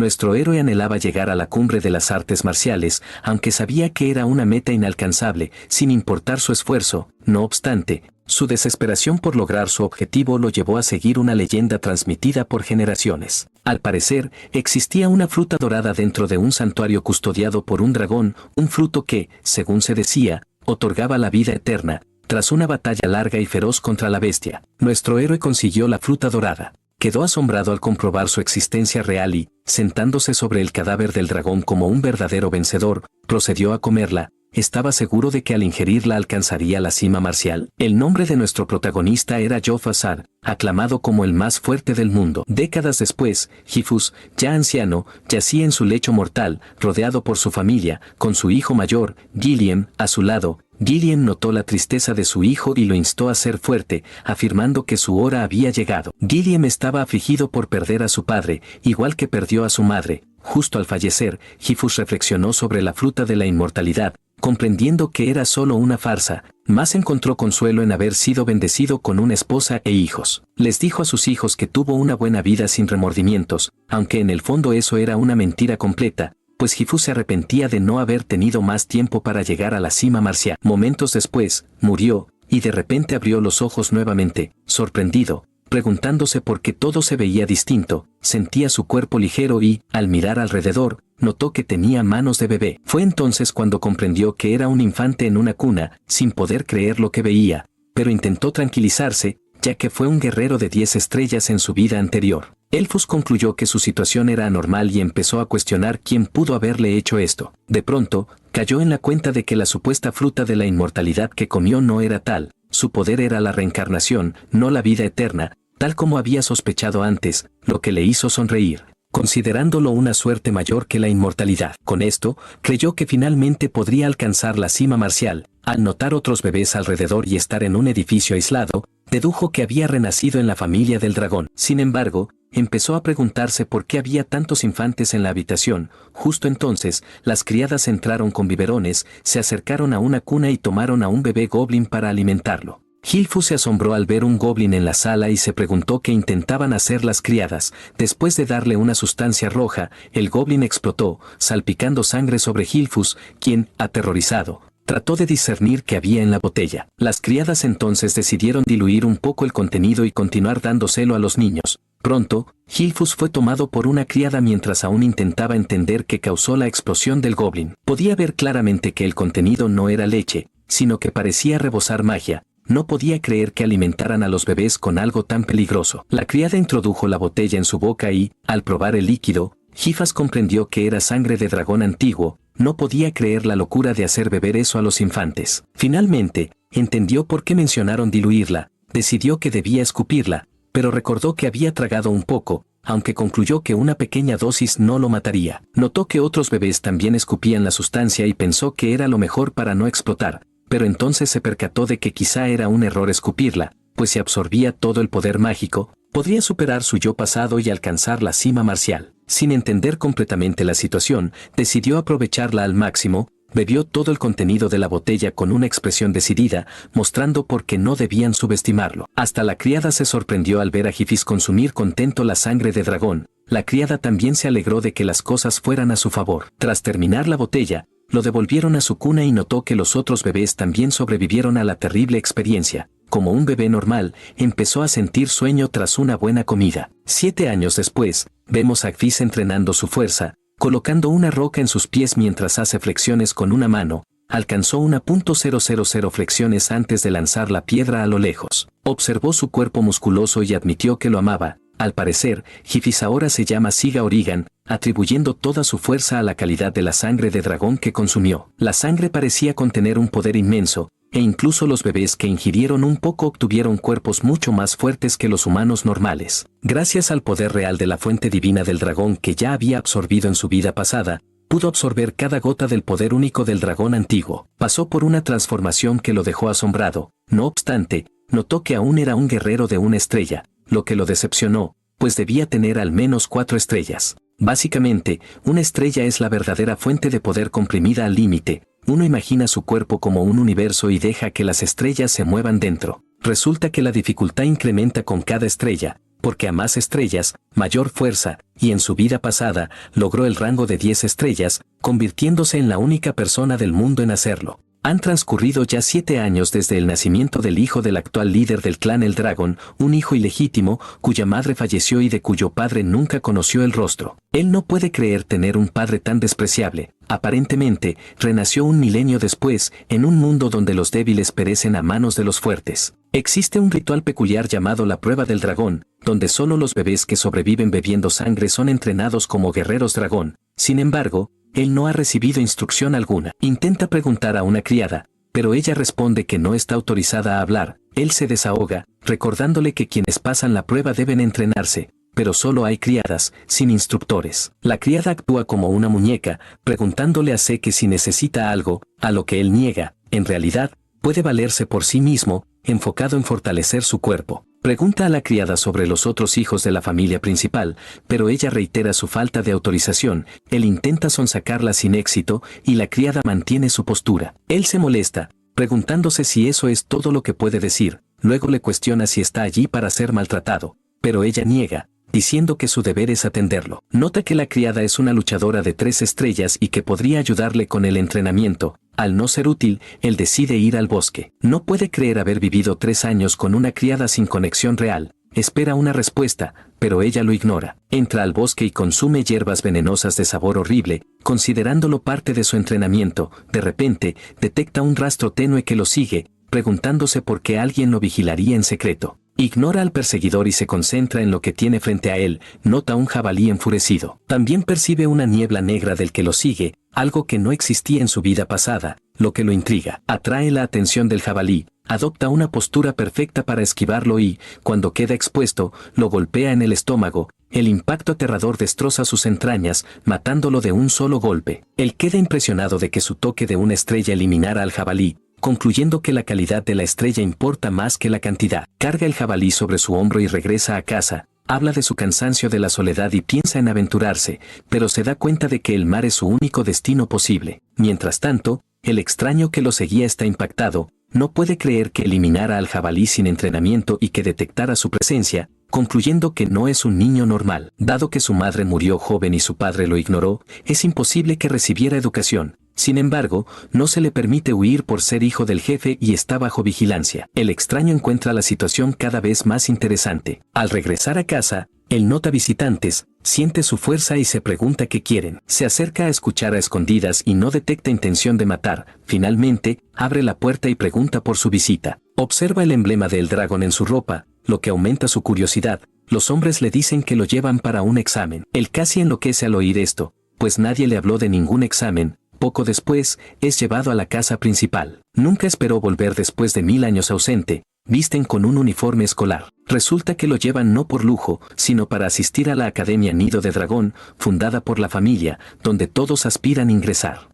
Nuestro héroe anhelaba llegar a la cumbre de las artes marciales, aunque sabía que era una meta inalcanzable, sin importar su esfuerzo. No obstante, su desesperación por lograr su objetivo lo llevó a seguir una leyenda transmitida por generaciones. Al parecer, existía una fruta dorada dentro de un santuario custodiado por un dragón, un fruto que, según se decía, otorgaba la vida eterna. Tras una batalla larga y feroz contra la bestia, nuestro héroe consiguió la fruta dorada. Quedó asombrado al comprobar su existencia real y, sentándose sobre el cadáver del dragón como un verdadero vencedor, procedió a comerla. Estaba seguro de que al ingerirla alcanzaría la cima marcial. El nombre de nuestro protagonista era Joe Azar, aclamado como el más fuerte del mundo. Décadas después, Gifus, ya anciano, yacía en su lecho mortal, rodeado por su familia, con su hijo mayor, Gilliam, a su lado. Gilliam notó la tristeza de su hijo y lo instó a ser fuerte, afirmando que su hora había llegado. Gilliam estaba afligido por perder a su padre, igual que perdió a su madre. Justo al fallecer, Gifus reflexionó sobre la fruta de la inmortalidad, comprendiendo que era solo una farsa, mas encontró consuelo en haber sido bendecido con una esposa e hijos. Les dijo a sus hijos que tuvo una buena vida sin remordimientos, aunque en el fondo eso era una mentira completa, pues Gifus se arrepentía de no haber tenido más tiempo para llegar a la cima marcial. Momentos después, murió, y de repente abrió los ojos nuevamente, sorprendido, preguntándose por qué todo se veía distinto. Sentía su cuerpo ligero y, al mirar alrededor, notó que tenía manos de bebé. Fue entonces cuando comprendió que era un infante en una cuna, sin poder creer lo que veía, pero intentó tranquilizarse, ya que fue un guerrero de 10 estrellas en su vida anterior. Elfus concluyó que su situación era anormal y empezó a cuestionar quién pudo haberle hecho esto. De pronto, cayó en la cuenta de que la supuesta fruta de la inmortalidad que comió no era tal, su poder era la reencarnación, no la vida eterna, tal como había sospechado antes, lo que le hizo sonreír, considerándolo una suerte mayor que la inmortalidad. Con esto, creyó que finalmente podría alcanzar la cima marcial. Al notar otros bebés alrededor y estar en un edificio aislado, dedujo que había renacido en la familia del dragón. Sin embargo, empezó a preguntarse por qué había tantos infantes en la habitación. Justo entonces, las criadas entraron con biberones, se acercaron a una cuna y tomaron a un bebé goblin para alimentarlo. Gilfus se asombró al ver un goblin en la sala y se preguntó qué intentaban hacer las criadas. Después de darle una sustancia roja, el goblin explotó, salpicando sangre sobre Gilfus, quien, aterrorizado, trató de discernir qué había en la botella. Las criadas entonces decidieron diluir un poco el contenido y continuar dándoselo a los niños. Pronto, Gilfus fue tomado por una criada mientras aún intentaba entender qué causó la explosión del goblin. Podía ver claramente que el contenido no era leche, sino que parecía rebosar magia. No podía creer que alimentaran a los bebés con algo tan peligroso. La criada introdujo la botella en su boca y, al probar el líquido, Gifas comprendió que era sangre de dragón antiguo. No podía creer la locura de hacer beber eso a los infantes. Finalmente, entendió por qué mencionaron diluirla. Decidió que debía escupirla, pero recordó que había tragado un poco, aunque concluyó que una pequeña dosis no lo mataría. Notó que otros bebés también escupían la sustancia y pensó que era lo mejor para no explotar. Pero entonces se percató de que quizá era un error escupirla, pues si absorbía todo el poder mágico, podría superar su yo pasado y alcanzar la cima marcial. Sin entender completamente la situación, decidió aprovecharla al máximo, bebió todo el contenido de la botella con una expresión decidida, mostrando por qué no debían subestimarlo. Hasta la criada se sorprendió al ver a Gifis consumir contento la sangre de dragón. La criada también se alegró de que las cosas fueran a su favor. Tras terminar la botella, lo devolvieron a su cuna y notó que los otros bebés también sobrevivieron a la terrible experiencia. Como un bebé normal, empezó a sentir sueño tras una buena comida. 7 años después, vemos a Gifis entrenando su fuerza, colocando una roca en sus pies mientras hace flexiones con una mano. Alcanzó 1.000 flexiones antes de lanzar la piedra a lo lejos. Observó su cuerpo musculoso y admitió que lo amaba. Al parecer, Gifis ahora se llama Siga Origan, atribuyendo toda su fuerza a la calidad de la sangre de dragón que consumió. La sangre parecía contener un poder inmenso, e incluso los bebés que ingirieron un poco obtuvieron cuerpos mucho más fuertes que los humanos normales. Gracias al poder real de la fuente divina del dragón que ya había absorbido en su vida pasada, pudo absorber cada gota del poder único del dragón antiguo. Pasó por una transformación que lo dejó asombrado. No obstante, notó que aún era un guerrero de una estrella, lo que lo decepcionó, pues debía tener al menos 4 estrellas. Básicamente, una estrella es la verdadera fuente de poder comprimida al límite. Uno imagina su cuerpo como un universo y deja que las estrellas se muevan dentro. Resulta que la dificultad incrementa con cada estrella, porque a más estrellas, mayor fuerza, y en su vida pasada, logró el rango de 10 estrellas, convirtiéndose en la única persona del mundo en hacerlo. Han transcurrido ya 7 años desde el nacimiento del hijo del actual líder del clan El Dragón, un hijo ilegítimo, cuya madre falleció y de cuyo padre nunca conoció el rostro. Él no puede creer tener un padre tan despreciable. Aparentemente, renació un milenio después, en un mundo donde los débiles perecen a manos de los fuertes. Existe un ritual peculiar llamado la prueba del dragón, donde solo los bebés que sobreviven bebiendo sangre son entrenados como guerreros dragón. Sin embargo, él no ha recibido instrucción alguna. Intenta preguntar a una criada, pero ella responde que no está autorizada a hablar. Él se desahoga, recordándole que quienes pasan la prueba deben entrenarse, pero solo hay criadas, sin instructores. La criada actúa como una muñeca, preguntándole a Seke si necesita algo, a lo que él niega. En realidad, puede valerse por sí mismo, enfocado en fortalecer su cuerpo. Pregunta a la criada sobre los otros hijos de la familia principal, pero ella reitera su falta de autorización. Él intenta sonsacarla sin éxito, y la criada mantiene su postura. Él se molesta, preguntándose si eso es todo lo que puede decir. Luego le cuestiona si está allí para ser maltratado, pero ella niega, diciendo que su deber es atenderlo. Nota que la criada es una luchadora de 3 estrellas y que podría ayudarle con el entrenamiento. Al no ser útil, él decide ir al bosque. No puede creer haber vivido 3 años con una criada sin conexión real. Espera una respuesta, pero ella lo ignora. Entra al bosque y consume hierbas venenosas de sabor horrible, considerándolo parte de su entrenamiento. De repente, detecta un rastro tenue que lo sigue, preguntándose por qué alguien lo vigilaría en secreto. Ignora al perseguidor y se concentra en lo que tiene frente a él. Nota un jabalí enfurecido. También percibe una niebla negra del que lo sigue, algo que no existía en su vida pasada, lo que lo intriga. Atrae la atención del jabalí, adopta una postura perfecta para esquivarlo y, cuando queda expuesto, lo golpea en el estómago. El impacto aterrador destroza sus entrañas, matándolo de un solo golpe. Él queda impresionado de que su toque de una estrella eliminara al jabalí, concluyendo que la calidad de la estrella importa más que la cantidad. Carga el jabalí sobre su hombro y regresa a casa. Habla de su cansancio de la soledad y piensa en aventurarse, pero se da cuenta de que el mar es su único destino posible. Mientras tanto, el extraño que lo seguía está impactado. No puede creer que eliminara al jabalí sin entrenamiento y que detectara su presencia, concluyendo que no es un niño normal. Dado que su madre murió joven y su padre lo ignoró, es imposible que recibiera educación. Sin embargo, no se le permite huir por ser hijo del jefe y está bajo vigilancia. El extraño encuentra la situación cada vez más interesante. Al regresar a casa, él nota visitantes, siente su fuerza y se pregunta qué quieren. Se acerca a escuchar a escondidas y no detecta intención de matar. Finalmente, abre la puerta y pregunta por su visita. Observa el emblema del dragón en su ropa, lo que aumenta su curiosidad. Los hombres le dicen que lo llevan para un examen. Él casi enloquece al oír esto, pues nadie le habló de ningún examen. Poco después, es llevado a la casa principal. Nunca esperó volver después de 1000 años ausente. Visten con un uniforme escolar. Resulta que lo llevan no por lujo, sino para asistir a la Academia Nido de Dragón, fundada por la familia, donde todos aspiran a ingresar.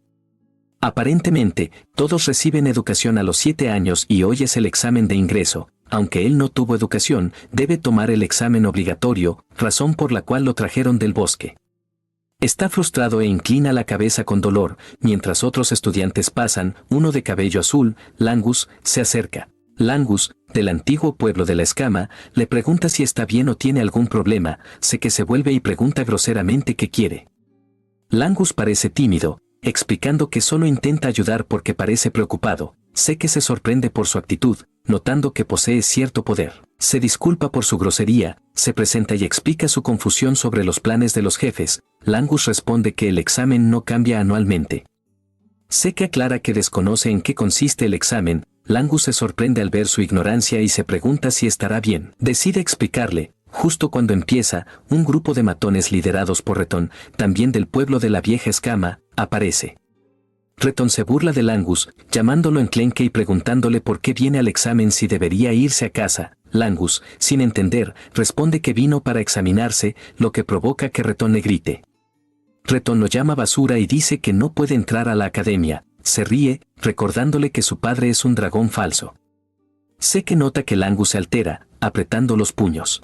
Aparentemente, todos reciben educación a los 7 años y hoy es el examen de ingreso. Aunque él no tuvo educación, debe tomar el examen obligatorio, razón por la cual lo trajeron del bosque. Está frustrado e inclina la cabeza con dolor, mientras otros estudiantes pasan. Uno de cabello azul, Langus, se acerca. Langus, del antiguo pueblo de la escama, le pregunta si está bien o tiene algún problema. Sé se vuelve y pregunta groseramente qué quiere. Langus parece tímido, explicando que solo intenta ayudar porque parece preocupado. Sé se sorprende por su actitud, notando que posee cierto poder. Se disculpa por su grosería, se presenta y explica su confusión sobre los planes de los jefes. Langus responde que el examen no cambia anualmente. Sé aclara que desconoce en qué consiste el examen. Langus se sorprende al ver su ignorancia y se pregunta si estará bien. Decide explicarle. Justo cuando empieza, un grupo de matones liderados por Retón, también del pueblo de la vieja escama, aparece. Retón se burla de Langus, llamándolo enclenque y preguntándole por qué viene al examen si debería irse a casa. Langus, sin entender, responde que vino para examinarse, lo que provoca que Retón le grite. Retón lo llama basura y dice que no puede entrar a la academia. Se ríe, recordándole que su padre es un dragón falso. Sé nota que Langus se altera, apretando los puños.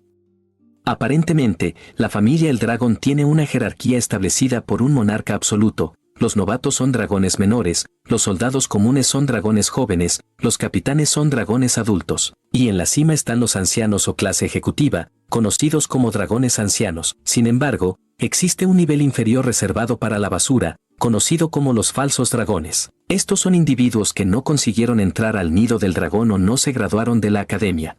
Aparentemente, la familia El Dragón tiene una jerarquía establecida por un monarca absoluto. los novatos son dragones menores, los soldados comunes son dragones jóvenes, los capitanes son dragones adultos, y en la cima están los ancianos o clase ejecutiva, conocidos como dragones ancianos. Sin embargo, existe un nivel inferior reservado para la basura, conocido como los falsos dragones. Estos son individuos que no consiguieron entrar al nido del dragón o no se graduaron de la academia.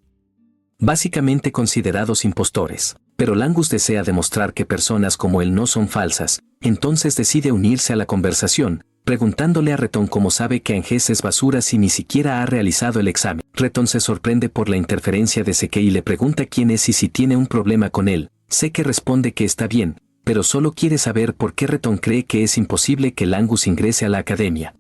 Básicamente considerados impostores. Pero Langus desea demostrar que personas como él no son falsas, entonces decide unirse a la conversación, preguntándole a Retón cómo sabe que Anges es basura si ni siquiera ha realizado el examen. Retón se sorprende por la interferencia de Seke y le pregunta quién es y si tiene un problema con él. Seke responde que está bien, pero solo quiere saber por qué Retón cree que es imposible que Langus ingrese a la academia.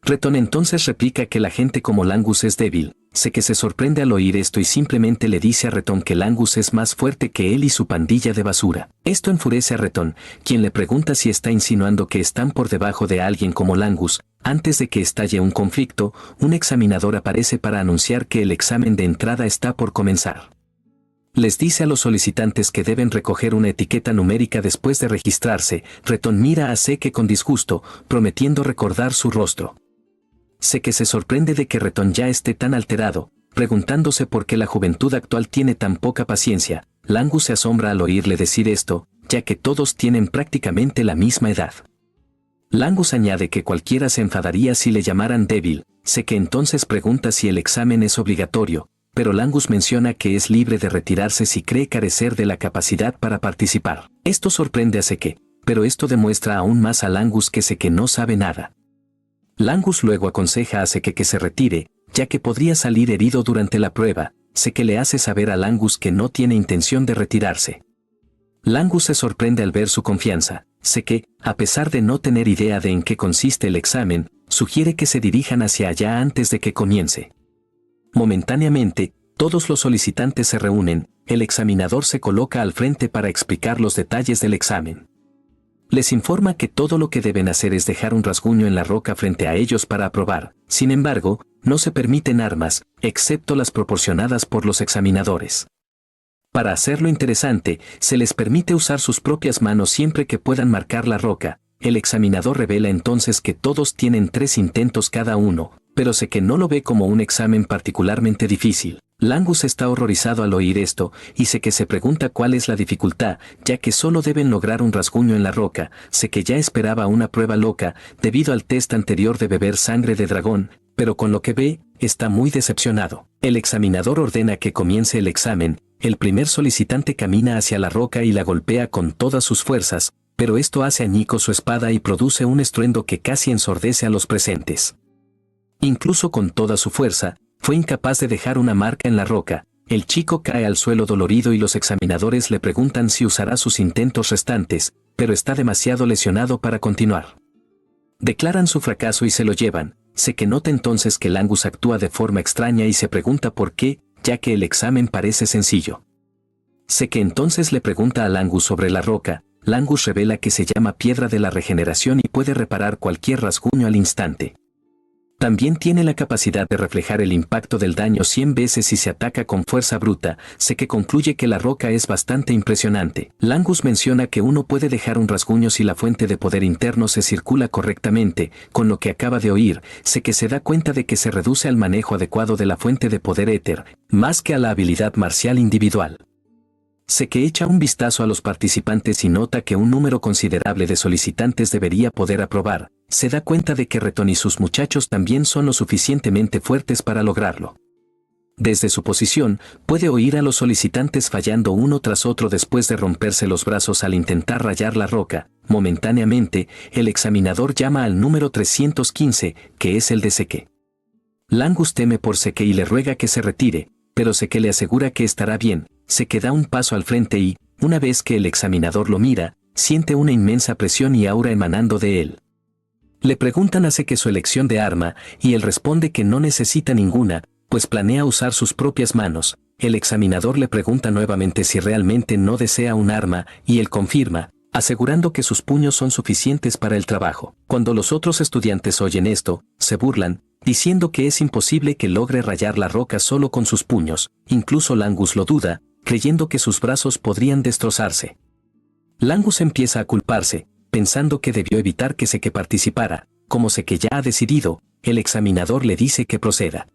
Retón entonces replica que la gente como Langus es débil. Seke se sorprende al oír esto y simplemente le dice a Retón que Langus es más fuerte que él y su pandilla de basura. Esto enfurece a Retón, quien le pregunta si está insinuando que están por debajo de alguien como Langus. Antes de que estalle un conflicto, un examinador aparece para anunciar que el examen de entrada está por comenzar. Les dice a los solicitantes que deben recoger una etiqueta numérica después de registrarse. Retón mira a Seke con disgusto, prometiendo recordar su rostro. Seke se sorprende de que Retón ya esté tan alterado, preguntándose por qué la juventud actual tiene tan poca paciencia. Langus se asombra al oírle decir esto, ya que todos tienen prácticamente la misma edad. Langus añade que cualquiera se enfadaría si le llamaran débil. Seke entonces pregunta si el examen es obligatorio, pero Langus menciona que es libre de retirarse si cree carecer de la capacidad para participar. Esto sorprende a Seke, pero esto demuestra aún más a Langus que Seke no sabe nada. Langus luego aconseja a Seke que se retire, ya que podría salir herido durante la prueba. Seke le hace saber a Langus que no tiene intención de retirarse. Langus se sorprende al ver su confianza. Seke, a pesar de no tener idea de en qué consiste el examen, sugiere que se dirijan hacia allá antes de que comience. Momentáneamente, todos los solicitantes se reúnen. El examinador se coloca al frente para explicar los detalles del examen. Les informa que todo lo que deben hacer es dejar un rasguño en la roca frente a ellos para aprobar. Sin embargo, no se permiten armas, excepto las proporcionadas por los examinadores. Para hacerlo interesante, se les permite usar sus propias manos siempre que puedan marcar la roca. El examinador revela entonces que todos tienen 3 intentos cada uno, pero Seke no lo ve como un examen particularmente difícil. Langus está horrorizado al oír esto, y Seke se pregunta cuál es la dificultad, ya que solo deben lograr un rasguño en la roca. Seke ya esperaba una prueba loca, debido al test anterior de beber sangre de dragón, pero con lo que ve, está muy decepcionado. El examinador ordena que comience el examen. El primer solicitante camina hacia la roca y la golpea con todas sus fuerzas, pero esto hace añicos su espada y produce un estruendo que casi ensordece a los presentes. Incluso con toda su fuerza, fue incapaz de dejar una marca en la roca. El chico cae al suelo dolorido y los examinadores le preguntan si usará sus intentos restantes, pero está demasiado lesionado para continuar. Declaran su fracaso y se lo llevan. Seke nota entonces que Langus actúa de forma extraña y se pregunta por qué, ya que el examen parece sencillo. Seke entonces le pregunta a Langus sobre la roca. Langus revela que se llama Piedra de la Regeneración y puede reparar cualquier rasguño al instante. También tiene la capacidad de reflejar el impacto del daño 100 veces si se ataca con fuerza bruta. Seke concluye que la roca es bastante impresionante. Langus menciona que uno puede dejar un rasguño si la fuente de poder interno se circula correctamente. Con lo que acaba de oír, Seke se da cuenta de que se reduce al manejo adecuado de la fuente de poder éter, más que a la habilidad marcial individual. Seke echa un vistazo a los participantes y nota que un número considerable de solicitantes debería poder aprobar. Se da cuenta de que Retón y sus muchachos también son lo suficientemente fuertes para lograrlo. Desde su posición, puede oír a los solicitantes fallando uno tras otro después de romperse los brazos al intentar rayar la roca. Momentáneamente, el examinador llama al número 315, que es el de Seke. Langus teme por Seke y le ruega que se retire, pero Seke le asegura que estará bien. Seke da un paso al frente y, una vez que el examinador lo mira, siente una inmensa presión y aura emanando de él. Le preguntan a Seke su elección de arma, y él responde que no necesita ninguna, pues planea usar sus propias manos. El examinador le pregunta nuevamente si realmente no desea un arma, y él confirma, asegurando que sus puños son suficientes para el trabajo. Cuando los otros estudiantes oyen esto, se burlan, diciendo que es imposible que logre rayar la roca solo con sus puños. Incluso Langus lo duda, creyendo que sus brazos podrían destrozarse. Langus empieza a culparse, pensando que debió evitar que Seke participara. Como Seke ya ha decidido, el examinador le dice que proceda.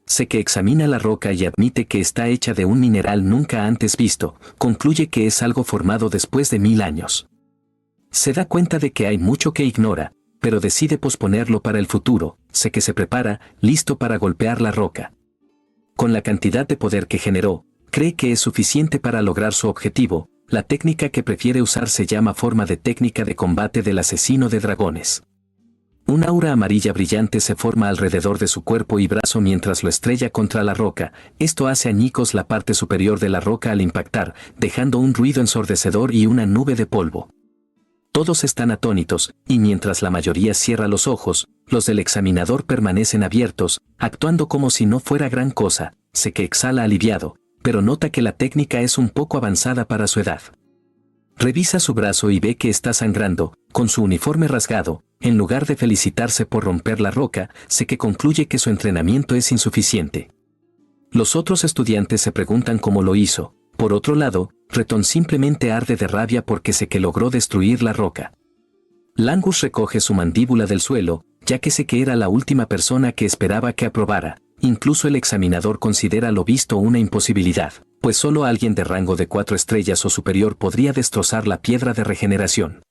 Seke examina la roca y admite que está hecha de un mineral nunca antes visto, concluye que es algo formado después de 1000 años. Se da cuenta de que hay mucho que ignora, pero decide posponerlo para el futuro. Seke se prepara, listo para golpear la roca. Con la cantidad de poder que generó, cree que es suficiente para lograr su objetivo. La técnica que prefiere usar se llama forma de técnica de combate del asesino de dragones. Un aura amarilla brillante se forma alrededor de su cuerpo y brazo mientras lo estrella contra la roca. Esto hace añicos la parte superior de la roca al impactar, dejando un ruido ensordecedor y una nube de polvo. Todos están atónitos, y mientras la mayoría cierra los ojos, los del examinador permanecen abiertos, actuando como si no fuera gran cosa. Seke exhala aliviado, pero nota que la técnica es un poco avanzada para su edad. Revisa su brazo y ve que está sangrando, con su uniforme rasgado. En lugar de felicitarse por romper la roca, Seke concluye que su entrenamiento es insuficiente. Los otros estudiantes se preguntan cómo lo hizo. Por otro lado, Reton simplemente arde de rabia porque Seke logró destruir la roca. Langus recoge su mandíbula del suelo, ya que Seke era la última persona que esperaba que aprobara. Incluso el examinador considera lo visto una imposibilidad, pues solo alguien de rango de 4 estrellas o superior podría destrozar la piedra de regeneración.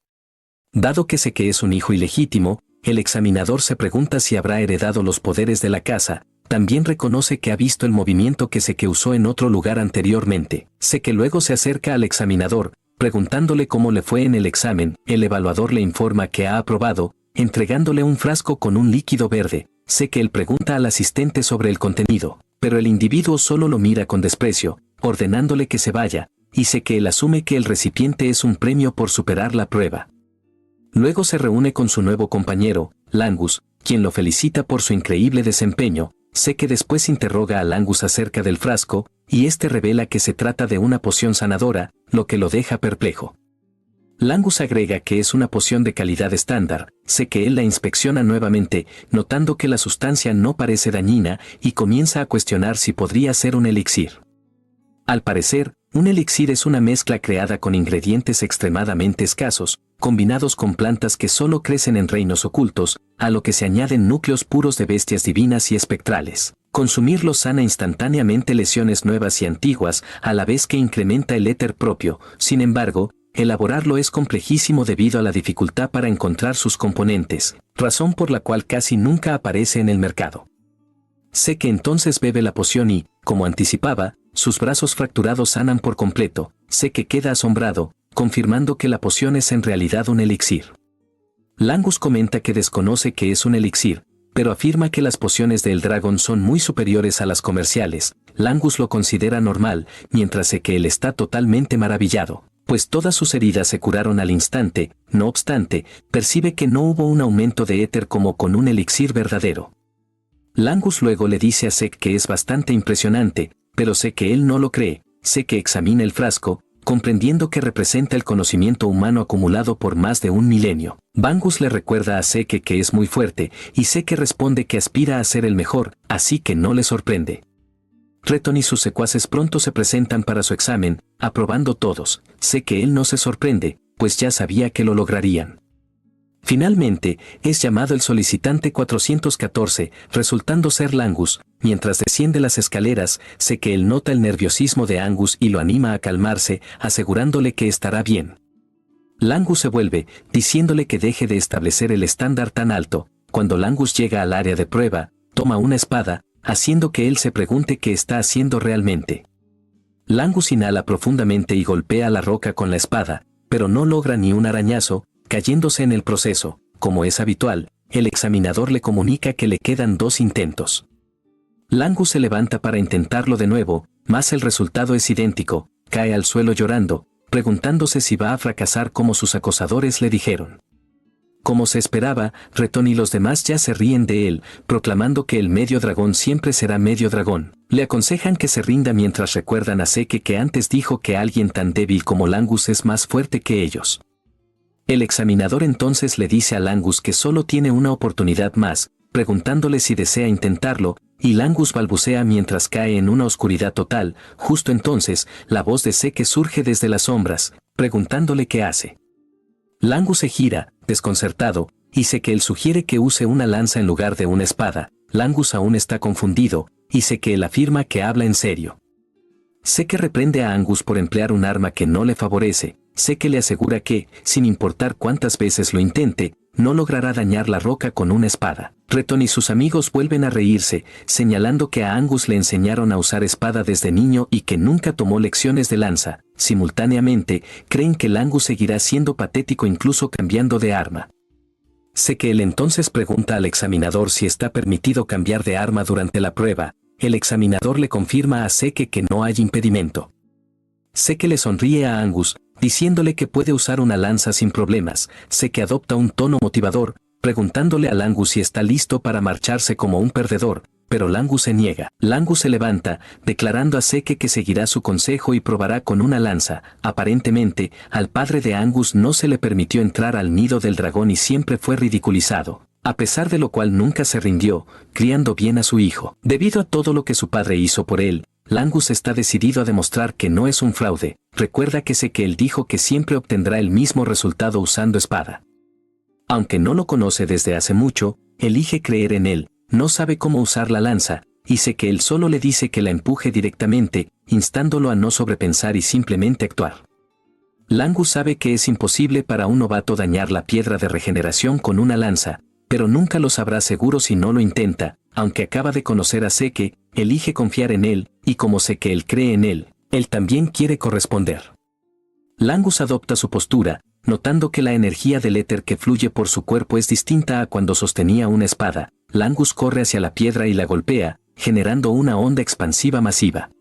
Dado que Seke es un hijo ilegítimo, el examinador se pregunta si habrá heredado los poderes de la casa. También reconoce que ha visto el movimiento que Seke usó en otro lugar anteriormente. Seke luego se acerca al examinador, preguntándole cómo le fue en el examen. El evaluador le informa que ha aprobado, entregándole un frasco con un líquido verde. Seke él pregunta al asistente sobre el contenido, pero el individuo solo lo mira con desprecio, ordenándole que se vaya, y Seke él asume que el recipiente es un premio por superar la prueba. Luego se reúne con su nuevo compañero, Langus, quien lo felicita por su increíble desempeño. Seke después interroga a Langus acerca del frasco, y este revela que se trata de una poción sanadora, lo que lo deja perplejo. Langus agrega que es una poción de calidad estándar. Seke él la inspecciona nuevamente, notando que la sustancia no parece dañina, y comienza a cuestionar si podría ser un elixir. Al parecer, un elixir es una mezcla creada con ingredientes extremadamente escasos, combinados con plantas que solo crecen en reinos ocultos, a lo que se añaden núcleos puros de bestias divinas y espectrales. Consumirlo sana instantáneamente lesiones nuevas y antiguas, a la vez que incrementa el éter propio. Sin embargo, elaborarlo es complejísimo debido a la dificultad para encontrar sus componentes, razón por la cual casi nunca aparece en el mercado. Seke entonces bebe la poción y, como anticipaba, sus brazos fracturados sanan por completo. Seke queda asombrado, confirmando que la poción es en realidad un elixir. Langus comenta que desconoce que es un elixir, pero afirma que las pociones de Eldragon son muy superiores a las comerciales. Langus lo considera normal, mientras que él está totalmente maravillado, pues todas sus heridas se curaron al instante. No obstante, percibe que no hubo un aumento de éter como con un elixir verdadero. Langus luego le dice a Seke que es bastante impresionante, pero Seke él no lo cree. Seke examina el frasco, comprendiendo que representa el conocimiento humano acumulado por más de un milenio. Bangus le recuerda a Seke que es muy fuerte, y Seke responde que aspira a ser el mejor, así que no le sorprende. Reton y sus secuaces pronto se presentan para su examen, aprobando todos. Seke él no se sorprende, pues ya sabía que lo lograrían. Finalmente, es llamado el solicitante 414, resultando ser Langus. Mientras desciende las escaleras, Seke él nota el nerviosismo de Angus y lo anima a calmarse, asegurándole que estará bien. Langus se vuelve, diciéndole que deje de establecer el estándar tan alto. Cuando Langus llega al área de prueba, toma una espada, haciendo que él se pregunte qué está haciendo realmente. Langus inhala profundamente y golpea la roca con la espada, pero no logra ni un arañazo, cayéndose en el proceso. Como es habitual, el examinador le comunica que le quedan 2 intentos. Langus se levanta para intentarlo de nuevo, mas el resultado es idéntico. Cae al suelo llorando, preguntándose si va a fracasar como sus acosadores le dijeron. Como se esperaba, Reton y los demás ya se ríen de él, proclamando que el medio dragón siempre será medio dragón. Le aconsejan que se rinda mientras recuerdan a Seke que antes dijo que alguien tan débil como Langus es más fuerte que ellos. El examinador entonces le dice a Langus que solo tiene una oportunidad más, preguntándole si desea intentarlo, y Langus balbucea mientras cae en una oscuridad total. Justo entonces, la voz de Seke surge desde las sombras, preguntándole qué hace. Langus se gira, desconcertado, y sé que él sugiere que use una lanza en lugar de una espada. Langus aún está confundido, y sé que él afirma que habla en serio. Sé que reprende a Angus por emplear un arma que no le favorece. Sé que le asegura que, sin importar cuántas veces lo intente, no logrará dañar la roca con una espada. Retton y sus amigos vuelven a reírse, señalando que a Angus le enseñaron a usar espada desde niño y que nunca tomó lecciones de lanza. Simultáneamente, creen que Langus seguirá siendo patético incluso cambiando de arma. Sé que él entonces pregunta al examinador si está permitido cambiar de arma durante la prueba. El examinador le confirma a Seke que no hay impedimento. Seke le sonríe a Angus, diciéndole que puede usar una lanza sin problemas. Seke adopta un tono motivador, preguntándole a Langus si está listo para marcharse como un perdedor, pero Langus se niega. Langus se levanta, declarando a Seke que seguirá su consejo y probará con una lanza. Aparentemente, al padre de Angus no se le permitió entrar al nido del dragón y siempre fue ridiculizado, a pesar de lo cual nunca se rindió, criando bien a su hijo. Debido a todo lo que su padre hizo por él, Langus está decidido a demostrar que no es un fraude. Recuerda que sé que él dijo que siempre obtendrá el mismo resultado usando espada. Aunque no lo conoce desde hace mucho, elige creer en él, no sabe cómo usar la lanza, y sé que él solo le dice que la empuje directamente, instándolo a no sobrepensar y simplemente actuar. Langus sabe que es imposible para un novato dañar la piedra de regeneración con una lanza, pero nunca lo sabrá seguro si no lo intenta. Aunque acaba de conocer a Seke, elige confiar en él, y como sé que él cree en él, él también quiere corresponder. Langus adopta su postura, notando que la energía del éter que fluye por su cuerpo es distinta a cuando sostenía una espada. Langus corre hacia la piedra y la golpea, generando una onda expansiva masiva.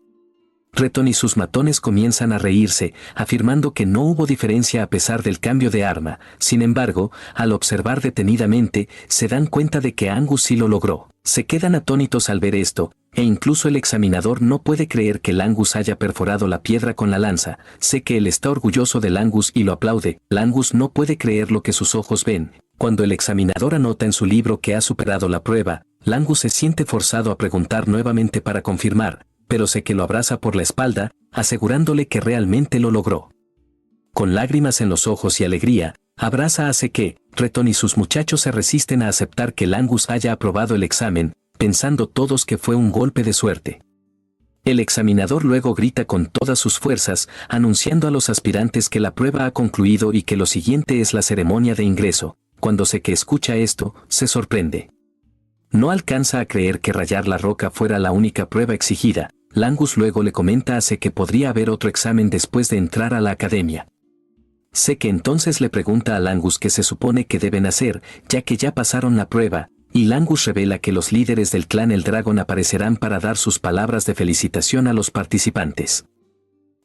Retton y sus matones comienzan a reírse, afirmando que no hubo diferencia a pesar del cambio de arma. Sin embargo, al observar detenidamente, se dan cuenta de que Angus sí lo logró. Se quedan atónitos al ver esto, e incluso el examinador no puede creer que Langus haya perforado la piedra con la lanza. Sé que él está orgulloso de Langus y lo aplaude. Langus no puede creer lo que sus ojos ven. Cuando el examinador anota en su libro que ha superado la prueba, Langus se siente forzado a preguntar nuevamente para confirmar, pero sé que lo abraza por la espalda, asegurándole que realmente lo logró. Con lágrimas en los ojos y alegría, abraza a Seke. Retton y sus muchachos se resisten a aceptar que Langus haya aprobado el examen, pensando todos que fue un golpe de suerte. El examinador luego grita con todas sus fuerzas, anunciando a los aspirantes que la prueba ha concluido y que lo siguiente es la ceremonia de ingreso. Cuando Seke escucha esto, se sorprende. No alcanza a creer que rayar la roca fuera la única prueba exigida. Langus luego le comenta a Seke que podría haber otro examen después de entrar a la academia. Seke entonces le pregunta a Langus qué se supone que deben hacer, ya que ya pasaron la prueba, y Langus revela que los líderes del clan El Dragón aparecerán para dar sus palabras de felicitación a los participantes.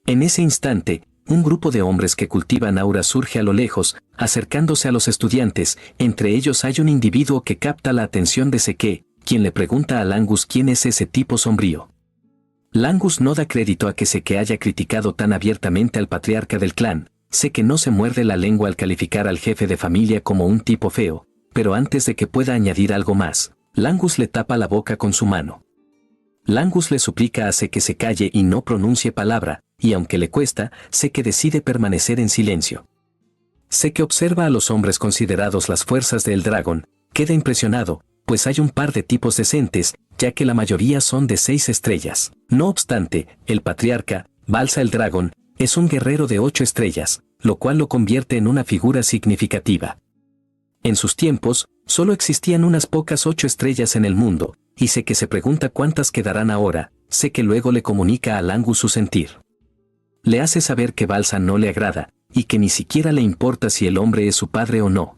En ese instante, un grupo de hombres que cultivan aura surge a lo lejos, acercándose a los estudiantes. Entre ellos hay un individuo que capta la atención de Seke, quien le pregunta a Langus quién es ese tipo sombrío. Langus no da crédito a que Seke haya criticado tan abiertamente al patriarca del clan. Seke no se muerde la lengua al calificar al jefe de familia como un tipo feo, pero antes de que pueda añadir algo más, Langus le tapa la boca con su mano. Langus le suplica a Seke que se calle y no pronuncie palabra, y aunque le cuesta, Seke decide permanecer en silencio. Seke observa a los hombres considerados las fuerzas del dragón, queda impresionado, pues hay un par de tipos decentes, ya que la mayoría son de 6 estrellas. No obstante, el patriarca, Balsa el dragón, es un guerrero de 8 estrellas, lo cual lo convierte en una figura significativa. En sus tiempos, solo existían unas pocas 8 estrellas en el mundo, y Seke se pregunta cuántas quedarán ahora. Seke luego le comunica a Langus su sentir. Le hace saber que Balsa no le agrada, y que ni siquiera le importa si el hombre es su padre o no.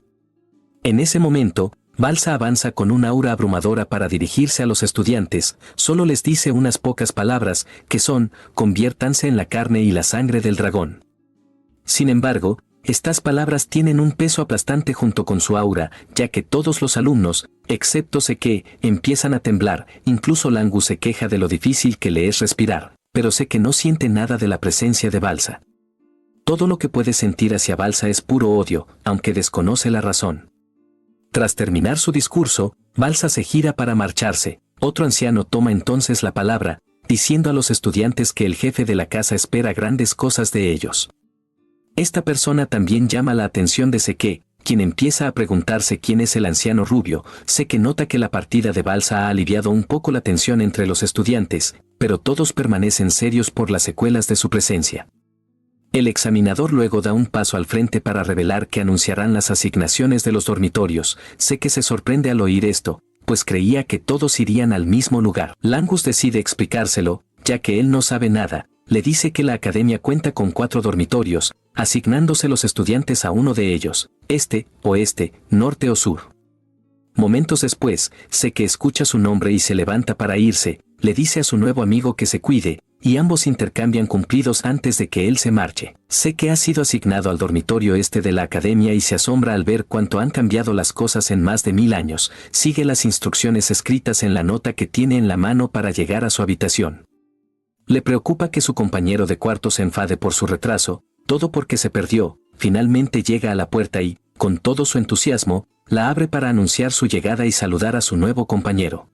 En ese momento, Balsa avanza con una aura abrumadora para dirigirse a los estudiantes. Solo les dice unas pocas palabras, que son: conviértanse en la carne y la sangre del dragón. Sin embargo, estas palabras tienen un peso aplastante junto con su aura, ya que todos los alumnos, excepto Seke, empiezan a temblar. Incluso Langus se queja de lo difícil que le es respirar, pero Seke no siente nada de la presencia de Balsa. Todo lo que puede sentir hacia Balsa es puro odio, aunque desconoce la razón. Tras terminar su discurso, Balsa se gira para marcharse. Otro anciano toma entonces la palabra, diciendo a los estudiantes que el jefe de la casa espera grandes cosas de ellos. Esta persona también llama la atención de Seke, quien empieza a preguntarse quién es el anciano rubio. Seke nota que la partida de balsa ha aliviado un poco la tensión entre los estudiantes, pero todos permanecen serios por las secuelas de su presencia. El examinador luego da un paso al frente para revelar que anunciarán las asignaciones de los dormitorios. Seke se sorprende al oír esto, pues creía que todos irían al mismo lugar. Langus decide explicárselo, ya que él no sabe nada. Le dice que la academia cuenta con 4 dormitorios, asignándose los estudiantes a uno de ellos, este, oeste, norte o sur. Momentos después, Seke escucha su nombre y se levanta para irse. Le dice a su nuevo amigo que se cuide, y ambos intercambian cumplidos antes de que él se marche. Seke ha sido asignado al dormitorio este de la academia y se asombra al ver cuánto han cambiado las cosas en más de 1000 años. Sigue las instrucciones escritas en la nota que tiene en la mano para llegar a su habitación. Le preocupa que su compañero de cuarto se enfade por su retraso, todo porque se perdió. Finalmente llega a la puerta y, con todo su entusiasmo, la abre para anunciar su llegada y saludar a su nuevo compañero.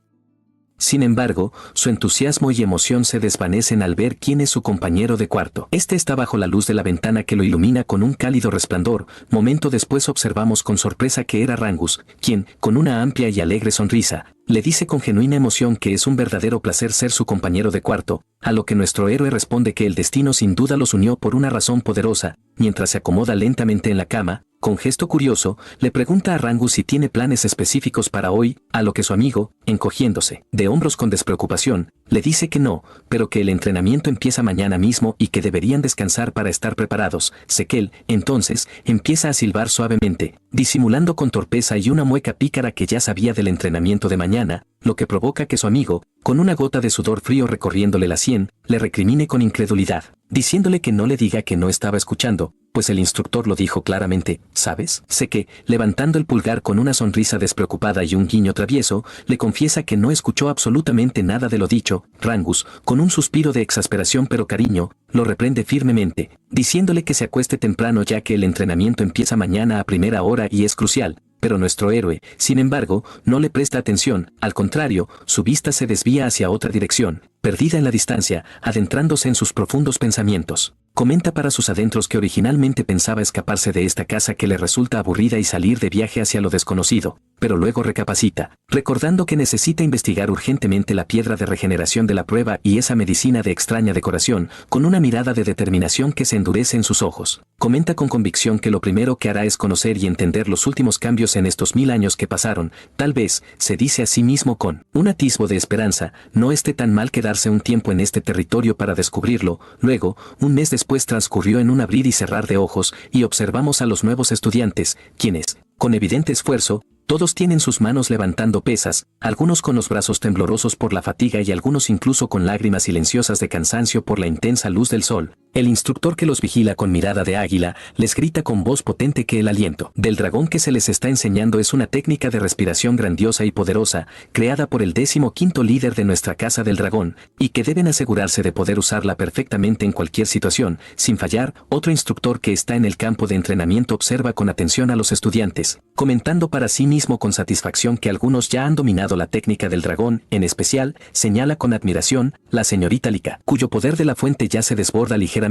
Sin embargo, su entusiasmo y emoción se desvanecen al ver quién es su compañero de cuarto. Este está bajo la luz de la ventana que lo ilumina con un cálido resplandor. Momento después observamos con sorpresa que era Rangus, quien, con una amplia y alegre sonrisa, le dice con genuina emoción que es un verdadero placer ser su compañero de cuarto, a lo que nuestro héroe responde que el destino sin duda los unió por una razón poderosa. Mientras se acomoda lentamente en la cama, con gesto curioso, le pregunta a Rangus si tiene planes específicos para hoy, a lo que su amigo, encogiéndose de hombros con despreocupación, le dice que no, pero que el entrenamiento empieza mañana mismo y que deberían descansar para estar preparados. Sekel, entonces, empieza a silbar suavemente, disimulando con torpeza y una mueca pícara que ya sabía del entrenamiento de mañana, lo que provoca que su amigo, con una gota de sudor frío recorriéndole la sien, le recrimine con incredulidad, diciéndole que no le diga que no estaba escuchando, pues el instructor lo dijo claramente, ¿sabes? Seke, levantando el pulgar con una sonrisa despreocupada y un guiño travieso, le confiesa que no escuchó absolutamente nada de lo dicho. Rangus, con un suspiro de exasperación pero cariño, lo reprende firmemente, diciéndole que se acueste temprano ya que el entrenamiento empieza mañana a primera hora y es crucial. Pero nuestro héroe, sin embargo, no le presta atención, al contrario, su vista se desvía hacia otra dirección, perdida en la distancia, adentrándose en sus profundos pensamientos. Comenta para sus adentros que originalmente pensaba escaparse de esta casa que le resulta aburrida y salir de viaje hacia lo desconocido, pero luego recapacita, recordando que necesita investigar urgentemente la piedra de regeneración de la prueba y esa medicina de extraña decoración, con una mirada de determinación que se endurece en sus ojos. Comenta con convicción que lo primero que hará es conocer y entender los últimos cambios en estos 1000 años que pasaron. Tal vez, se dice a sí mismo con un atisbo de esperanza, no esté tan mal quedarse un tiempo en este territorio para descubrirlo. Luego, un mes después transcurrió en un abrir y cerrar de ojos y observamos a los nuevos estudiantes, quienes, con evidente esfuerzo, todos tienen sus manos levantando pesas, algunos con los brazos temblorosos por la fatiga y algunos incluso con lágrimas silenciosas de cansancio por la intensa luz del sol. El instructor que los vigila con mirada de águila, les grita con voz potente que el aliento del dragón que se les está enseñando es una técnica de respiración grandiosa y poderosa, creada por el 15º líder de nuestra Casa del Dragón, y que deben asegurarse de poder usarla perfectamente en cualquier situación, sin fallar. Otro instructor que está en el campo de entrenamiento observa con atención a los estudiantes, comentando para sí mismo con satisfacción que algunos ya han dominado la técnica del dragón. En especial, señala con admiración, la señorita Lika, cuyo poder de la fuente ya se desborda ligeramente,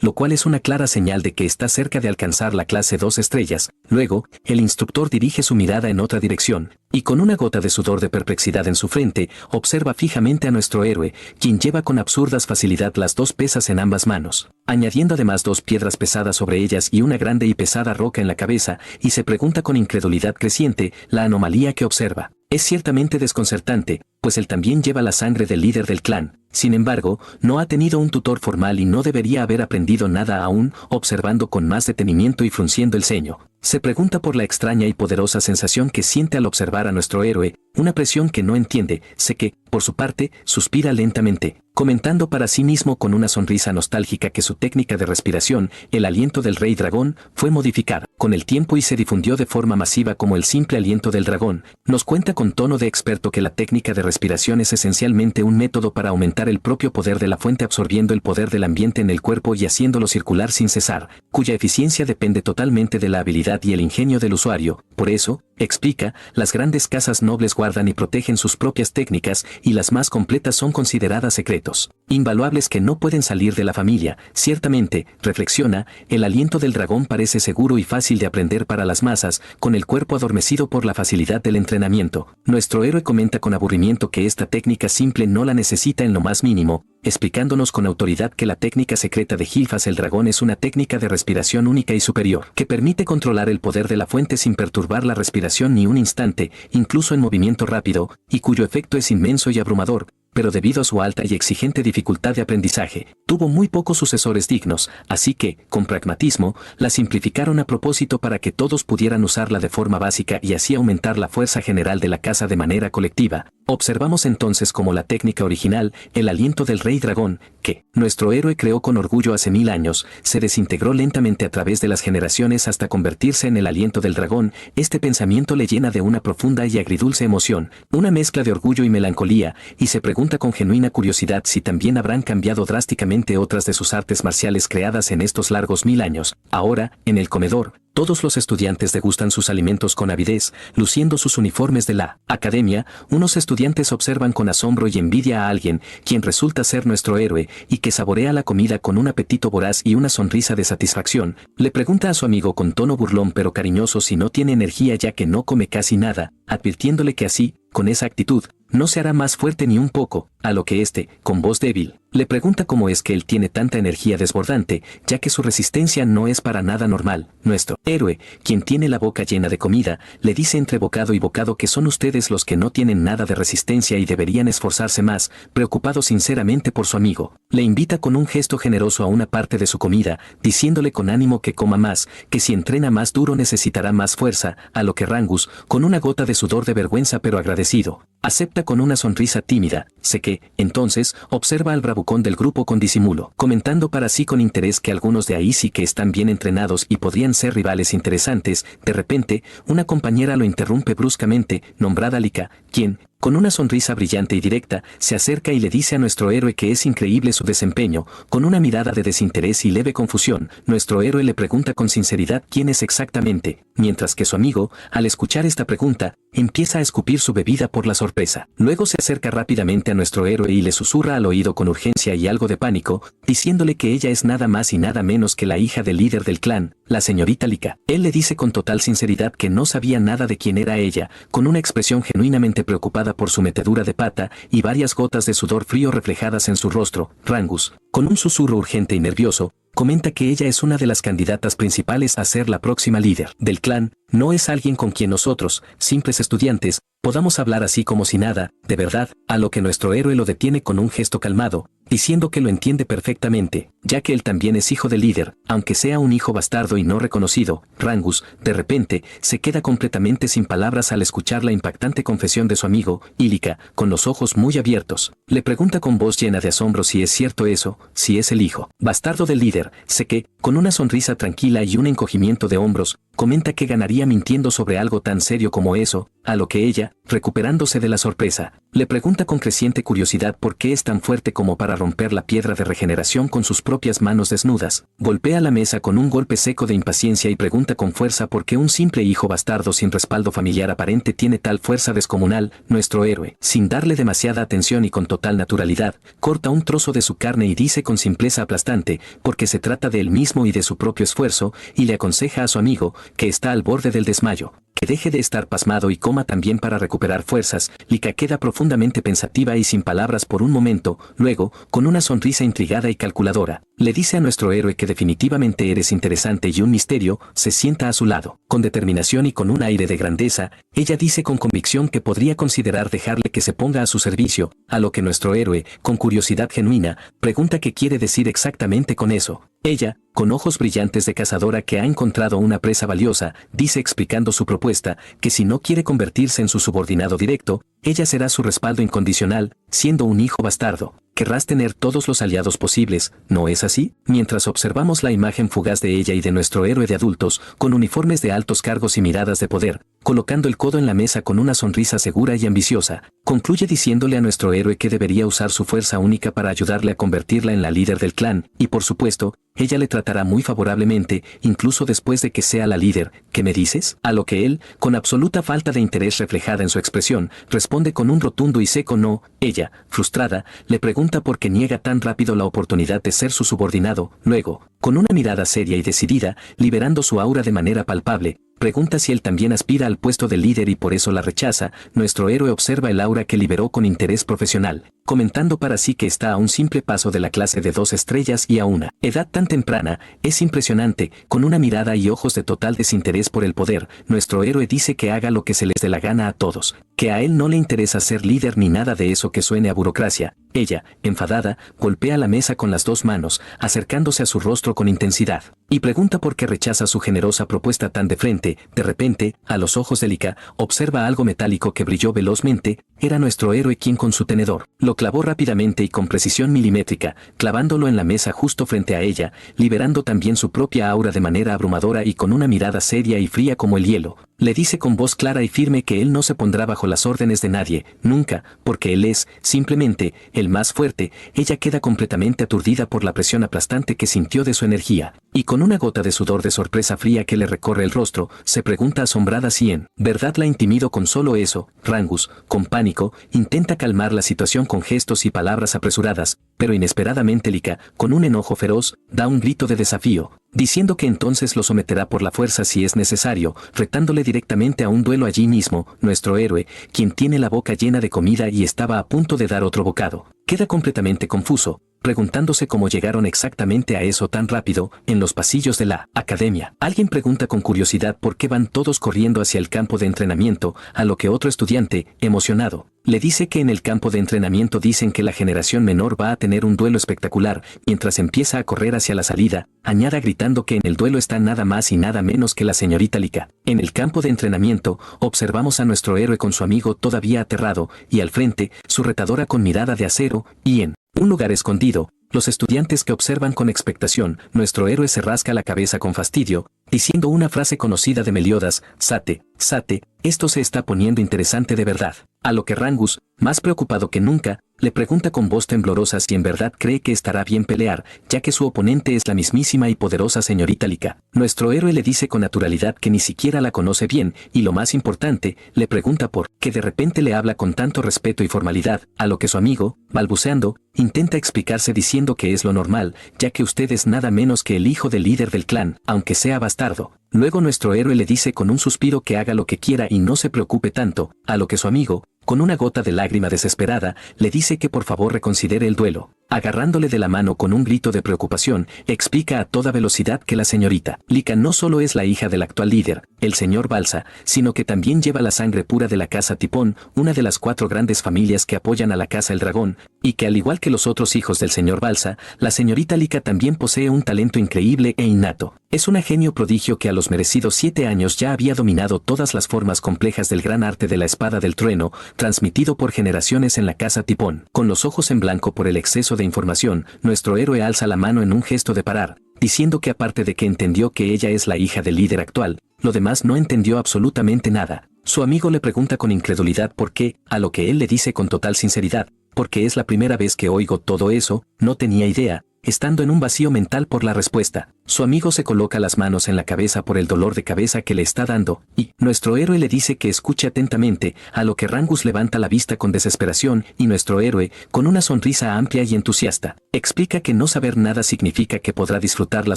lo cual es una clara señal de que está cerca de alcanzar la clase 2 estrellas. Luego, el instructor dirige su mirada en otra dirección, y con una gota de sudor de perplejidad en su frente, observa fijamente a nuestro héroe, quien lleva con absurda facilidad las 2 pesas en ambas manos, añadiendo además 2 piedras pesadas sobre ellas y una grande y pesada roca en la cabeza, y se pregunta con incredulidad creciente la anomalía que observa. Es ciertamente desconcertante, pues él también lleva la sangre del líder del clan. Sin embargo, no ha tenido un tutor formal y no debería haber aprendido nada aún. Observando con más detenimiento y frunciendo el ceño, se pregunta por la extraña y poderosa sensación que siente al observar a nuestro héroe, una presión que no entiende. Seke, por su parte, suspira lentamente, comentando para sí mismo con una sonrisa nostálgica que su técnica de respiración, el aliento del rey dragón, fue modificada con el tiempo y se difundió de forma masiva como el simple aliento del dragón. Nos cuenta con tono de experto que la técnica de respiración es esencialmente un método para aumentar el propio poder de la fuente absorbiendo el poder del ambiente en el cuerpo y haciéndolo circular sin cesar, cuya eficiencia depende totalmente de la habilidad y el ingenio del usuario. Por eso, Explica, las grandes casas nobles guardan y protegen sus propias técnicas y las más completas son consideradas secretos invaluables que no pueden salir de la familia. Ciertamente, reflexiona, el aliento del dragón parece seguro y fácil de aprender para las masas, con el cuerpo adormecido por la facilidad del entrenamiento. Nuestro héroe comenta con aburrimiento que esta técnica simple no la necesita en lo más mínimo, explicándonos con autoridad que la técnica secreta de Gilfas el dragón es una técnica de respiración única y superior, que permite controlar el poder de la fuente sin perturbar la respiración ni un instante, incluso en movimiento rápido, y cuyo efecto es inmenso y abrumador, pero debido a su alta y exigente dificultad de aprendizaje, tuvo muy pocos sucesores dignos, así que, con pragmatismo, la simplificaron a propósito para que todos pudieran usarla de forma básica y así aumentar la fuerza general de la casa de manera colectiva. Observamos entonces como la técnica original, el aliento del rey dragón, que nuestro héroe creó con orgullo hace 1000 años, se desintegró lentamente a través de las generaciones hasta convertirse en el aliento del dragón. Este pensamiento le llena de una profunda y agridulce emoción, una mezcla de orgullo y melancolía, y se pregunta con genuina curiosidad si también habrán cambiado drásticamente otras de sus artes marciales creadas en estos largos 1000 años. Ahora, en el comedor, todos los estudiantes degustan sus alimentos con avidez, luciendo sus uniformes de la academia. Unos estudiantes observan con asombro y envidia a alguien, quien resulta ser nuestro héroe, y que saborea la comida con un apetito voraz y una sonrisa de satisfacción. Le pregunta a su amigo con tono burlón pero cariñoso si no tiene energía ya que no come casi nada, advirtiéndole que así, con esa actitud, no se hará más fuerte ni un poco, a lo que éste, con voz débil, le pregunta cómo es que él tiene tanta energía desbordante, ya que su resistencia no es para nada normal. Nuestro héroe, quien tiene la boca llena de comida, le dice entre bocado y bocado que son ustedes los que no tienen nada de resistencia y deberían esforzarse más, preocupado sinceramente por su amigo. Le invita con un gesto generoso a una parte de su comida, diciéndole con ánimo que coma más, que si entrena más duro necesitará más fuerza, a lo que Rangus, con una gota de sudor de vergüenza pero agradecido, acepta con una sonrisa tímida. Sé que, entonces, observa al bravucón del grupo con disimulo, comentando para sí con interés que algunos de ahí sí que están bien entrenados y podrían ser rivales interesantes. De repente, una compañera lo interrumpe bruscamente, nombrada Lika, quien, con una sonrisa brillante y directa, se acerca y le dice a nuestro héroe que es increíble su desempeño. Con una mirada de desinterés y leve confusión, nuestro héroe le pregunta con sinceridad quién es exactamente, mientras que su amigo, al escuchar esta pregunta, empieza a escupir su bebida por la sorpresa. Luego se acerca rápidamente a nuestro héroe y le susurra al oído con urgencia y algo de pánico, diciéndole que ella es nada más y nada menos que la hija del líder del clan, la señorita Lika. Él le dice con total sinceridad que no sabía nada de quién era ella, con una expresión genuinamente preocupada por su metedura de pata y varias gotas de sudor frío reflejadas en su rostro. Rangus, con un susurro urgente y nervioso, comenta que ella es una de las candidatas principales a ser la próxima líder del clan. No es alguien con quien nosotros, simples estudiantes, podamos hablar así como si nada, de verdad, a lo que nuestro héroe lo detiene con un gesto calmado, diciendo que lo entiende perfectamente, ya que él también es hijo del líder, aunque sea un hijo bastardo y no reconocido. Rangus, de repente, se queda completamente sin palabras al escuchar la impactante confesión de su amigo, y Lika, con los ojos muy abiertos, le pregunta con voz llena de asombro si es cierto eso, si es el hijo bastardo del líder. Sé que, con una sonrisa tranquila y un encogimiento de hombros, comenta que ganaría mintiendo sobre algo tan serio como eso, a lo que ella, recuperándose de la sorpresa, le pregunta con creciente curiosidad por qué es tan fuerte como para romper la piedra de regeneración con sus propias manos desnudas. Golpea la mesa con un golpe seco de impaciencia y pregunta con fuerza por qué un simple hijo bastardo sin respaldo familiar aparente tiene tal fuerza descomunal. Nuestro héroe, sin darle demasiada atención y con total naturalidad, corta un trozo de su carne y dice con simpleza aplastante, porque se trata de él mismo y de su propio esfuerzo, y le aconseja a su amigo, que está al borde del desmayo, que deje de estar pasmado y coma también para recuperar fuerzas. Lika queda profundamente pensativa y sin palabras por un momento. Luego, con una sonrisa intrigada y calculadora, le dice a nuestro héroe que definitivamente eres interesante y un misterio. Se sienta a su lado, con determinación y con un aire de grandeza. Ella dice con convicción que podría considerar dejarle que se ponga a su servicio, a lo que nuestro héroe, con curiosidad genuina, pregunta qué quiere decir exactamente con eso. Ella, con ojos brillantes de cazadora que ha encontrado una presa valiosa, dice explicando su propuesta, que si no quiere convertirse en su subordinado directo, ella será su respaldo incondicional, siendo un hijo bastardo. Querrás tener todos los aliados posibles, ¿no es así? Mientras observamos la imagen fugaz de ella y de nuestro héroe de adultos, con uniformes de altos cargos y miradas de poder, colocando el codo en la mesa con una sonrisa segura y ambiciosa, concluye diciéndole a nuestro héroe que debería usar su fuerza única para ayudarle a convertirla en la líder del clan, y por supuesto, ella le tratará muy favorablemente, incluso después de que sea la líder. ¿Qué me dices? A lo que él, con absoluta falta de interés reflejada en su expresión, responde con un rotundo y seco no. Ella, frustrada, le pregunta por qué niega tan rápido la oportunidad de ser su subordinado. Luego, con una mirada seria y decidida, liberando su aura de manera palpable, pregunta si él también aspira al puesto de líder y por eso la rechaza. Nuestro héroe observa el aura que liberó con interés profesional, comentando para sí que está a un simple paso de la clase de 2 estrellas y a una edad tan temprana. Es impresionante. Con una mirada y ojos de total desinterés por el poder, nuestro héroe dice que haga lo que se les dé la gana a todos, que a él no le interesa ser líder ni nada de eso que suene a burocracia. Ella, enfadada, golpea la mesa con las 2 manos, acercándose a su rostro con intensidad, y pregunta por qué rechaza su generosa propuesta tan de frente. De repente, a los ojos de Lika, observa algo metálico que brilló velozmente. Era nuestro héroe quien con su tenedor lo clavó rápidamente y con precisión milimétrica, clavándolo en la mesa justo frente a ella, liberando también su propia aura de manera abrumadora, y con una mirada seria y fría como el hielo, le dice con voz clara y firme que él no se pondrá bajo las órdenes de nadie, nunca, porque él es, simplemente, el más fuerte. Ella queda completamente aturdida por la presión aplastante que sintió de su energía, y con una gota de sudor de sorpresa fría que le recorre el rostro, se pregunta asombrada si en verdad la intimidó con solo eso. Rangus, con pánico, intenta calmar la situación con gestos y palabras apresuradas, pero inesperadamente Lika, con un enojo feroz, da un grito de desafío, diciendo que entonces lo someterá por la fuerza si es necesario, retándole directamente a un duelo allí mismo. Nuestro héroe, quien tiene la boca llena de comida y estaba a punto de dar otro bocado, queda completamente confuso, preguntándose cómo llegaron exactamente a eso tan rápido. En los pasillos de la academia, alguien pregunta con curiosidad por qué van todos corriendo hacia el campo de entrenamiento, a lo que otro estudiante, emocionado, le dice que en el campo de entrenamiento dicen que la generación menor va a tener un duelo espectacular. Mientras empieza a correr hacia la salida, añade gritando que en el duelo está nada más y nada menos que la señorita Lika. En el campo de entrenamiento, observamos a nuestro héroe con su amigo todavía aterrado, y al frente, su retadora con mirada de acero, y en un lugar escondido, los estudiantes que observan con expectación. Nuestro héroe se rasca la cabeza con fastidio, diciendo una frase conocida de Meliodas: Sate, Sate, esto se está poniendo interesante de verdad. A lo que Rangus, más preocupado que nunca, le pregunta con voz temblorosa si en verdad cree que estará bien pelear, ya que su oponente es la mismísima y poderosa señorita Lika. Nuestro héroe le dice con naturalidad que ni siquiera la conoce bien, y lo más importante, le pregunta por qué de repente le habla con tanto respeto y formalidad, a lo que su amigo, balbuceando, intenta explicarse diciendo que es lo normal, ya que usted es nada menos que el hijo del líder del clan, aunque sea bastardo. Luego nuestro héroe le dice con un suspiro que haga lo que quiera y no se preocupe tanto, a lo que su amigo, con una gota de lágrima desesperada, le dice que por favor reconsidere el duelo. Agarrándole de la mano con un grito de preocupación, explica a toda velocidad que la señorita Lika no solo es la hija del actual líder, el señor Balsa, sino que también lleva la sangre pura de la casa Tipón, una de las 4 grandes familias que apoyan a la casa El Dragón, y que al igual que los otros hijos del señor Balsa, la señorita Lika también posee un talento increíble e innato. Es una genio prodigio que a los merecidos 7 años ya había dominado todas las formas complejas del gran arte de la espada del trueno, transmitido por generaciones en la casa Tipón. Con los ojos en blanco por el exceso de información, nuestro héroe alza la mano en un gesto de parar, diciendo que aparte de que entendió que ella es la hija del líder actual, lo demás no entendió absolutamente nada. Su amigo le pregunta con incredulidad por qué, a lo que él le dice con total sinceridad: porque es la primera vez que oigo todo eso, no tenía idea, estando en un vacío mental por la respuesta. Su amigo se coloca las manos en la cabeza por el dolor de cabeza que le está dando, y nuestro héroe le dice que escuche atentamente, a lo que Rangus levanta la vista con desesperación, y nuestro héroe, con una sonrisa amplia y entusiasta, explica que no saber nada significa que podrá disfrutar la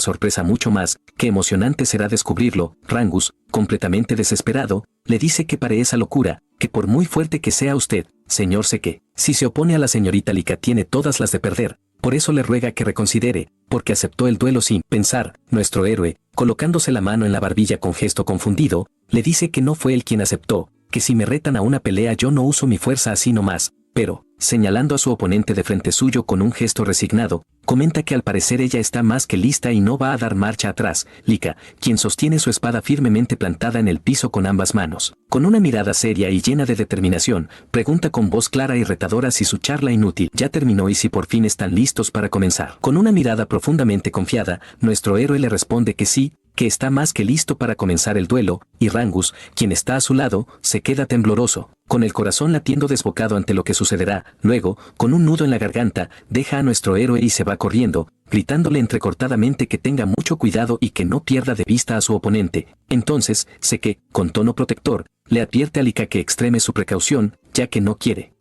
sorpresa mucho más, que emocionante será descubrirlo. Rangus, completamente desesperado, le dice que pare esa locura, que por muy fuerte que sea usted, señor, sé que, si se opone a la señorita Lika tiene todas las de perder. Por eso le ruega que reconsidere, porque aceptó el duelo sin pensar. Nuestro héroe, colocándose la mano en la barbilla con gesto confundido, le dice que no fue él quien aceptó, que si me retan a una pelea yo no uso mi fuerza así nomás, pero, señalando a su oponente de frente suyo con un gesto resignado, comenta que al parecer ella está más que lista y no va a dar marcha atrás. Lika, quien sostiene su espada firmemente plantada en el piso con ambas manos, con una mirada seria y llena de determinación, pregunta con voz clara y retadora si su charla inútil ya terminó y si por fin están listos para comenzar. Con una mirada profundamente confiada, nuestro héroe le responde que sí, que está más que listo para comenzar el duelo, y Rangus, quien está a su lado, se queda tembloroso, con el corazón latiendo desbocado ante lo que sucederá. Luego, con un nudo en la garganta, deja a nuestro héroe y se va corriendo, gritándole entrecortadamente que tenga mucho cuidado y que no pierda de vista a su oponente. Entonces, sé que, con tono protector, le advierte a Lika que extreme su precaución, ya que no quiere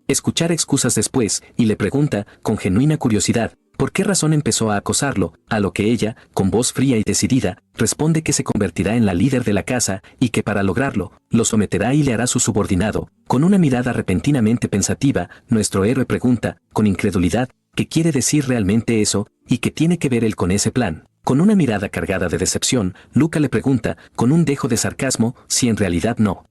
escuchar excusas después, y le pregunta, con genuina curiosidad, por qué razón empezó a acosarlo, a lo que ella, con voz fría y decidida, responde que se convertirá en la líder de la casa, y que para lograrlo, lo someterá y le hará su subordinado. Con una mirada repentinamente pensativa, nuestro héroe pregunta, con incredulidad, ¿qué quiere decir realmente eso, y qué tiene que ver él con ese plan? Con una mirada cargada de decepción, Luca le pregunta, con un dejo de sarcasmo, si en realidad no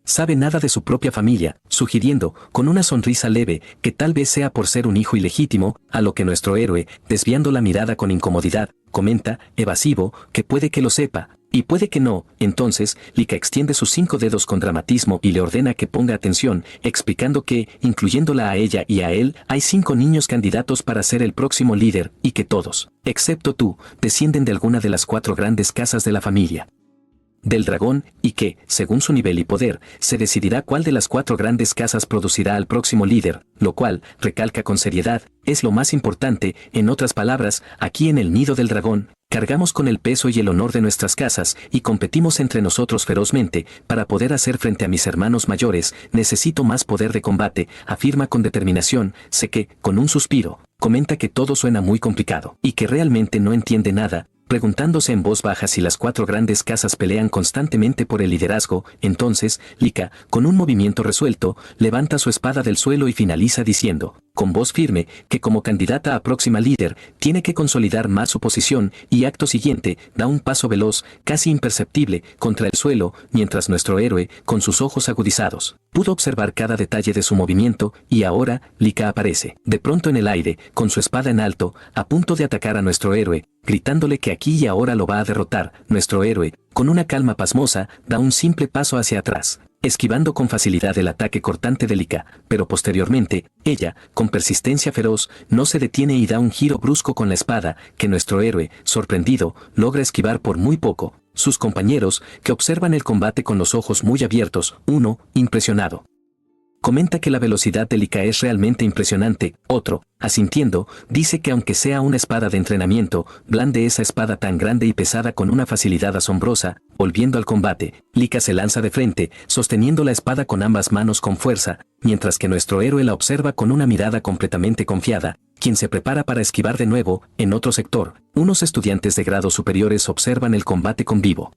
sabe nada de su propia familia, sugiriendo, con una sonrisa leve, que tal vez sea por ser un hijo ilegítimo, a lo que nuestro héroe, desviando la mirada con incomodidad, comenta, evasivo, que puede que lo sepa, y puede que no. Entonces, Lika extiende sus 5 dedos con dramatismo y le ordena que ponga atención, explicando que, incluyéndola a ella y a él, hay 5 niños candidatos para ser el próximo líder, y que todos, excepto tú, descienden de alguna de las 4 grandes casas de la familia del dragón, y que, según su nivel y poder, se decidirá cuál de las 4 grandes casas producirá al próximo líder, lo cual, recalca con seriedad, es lo más importante. En otras palabras, aquí en el nido del dragón, cargamos con el peso y el honor de nuestras casas, y competimos entre nosotros ferozmente. Para poder hacer frente a mis hermanos mayores, necesito más poder de combate, afirma con determinación. Sé que, con un suspiro, comenta que todo suena muy complicado, y que realmente no entiende nada, preguntándose en voz baja si las 4 grandes casas pelean constantemente por el liderazgo. Entonces, Lika, con un movimiento resuelto, levanta su espada del suelo y finaliza diciendo, con voz firme, que como candidata a próxima líder, tiene que consolidar más su posición, y acto siguiente, da un paso veloz, casi imperceptible, contra el suelo, mientras nuestro héroe, con sus ojos agudizados, pudo observar cada detalle de su movimiento. Y ahora, Lika aparece, de pronto en el aire, con su espada en alto, a punto de atacar a nuestro héroe, gritándole que aquí y ahora lo va a derrotar. Nuestro héroe, con una calma pasmosa, da un simple paso hacia atrás, esquivando con facilidad el ataque cortante de Lika, pero posteriormente, ella, con persistencia feroz, no se detiene y da un giro brusco con la espada, que nuestro héroe, sorprendido, logra esquivar por muy poco. Sus compañeros, que observan el combate con los ojos muy abiertos, uno, impresionado, comenta que la velocidad de Lika es realmente impresionante. Otro, asintiendo, dice que aunque sea una espada de entrenamiento, blande esa espada tan grande y pesada con una facilidad asombrosa. Volviendo al combate, Lika se lanza de frente, sosteniendo la espada con ambas manos con fuerza, mientras que nuestro héroe la observa con una mirada completamente confiada, quien se prepara para esquivar de nuevo. En otro sector, unos estudiantes de grados superiores observan el combate con vivo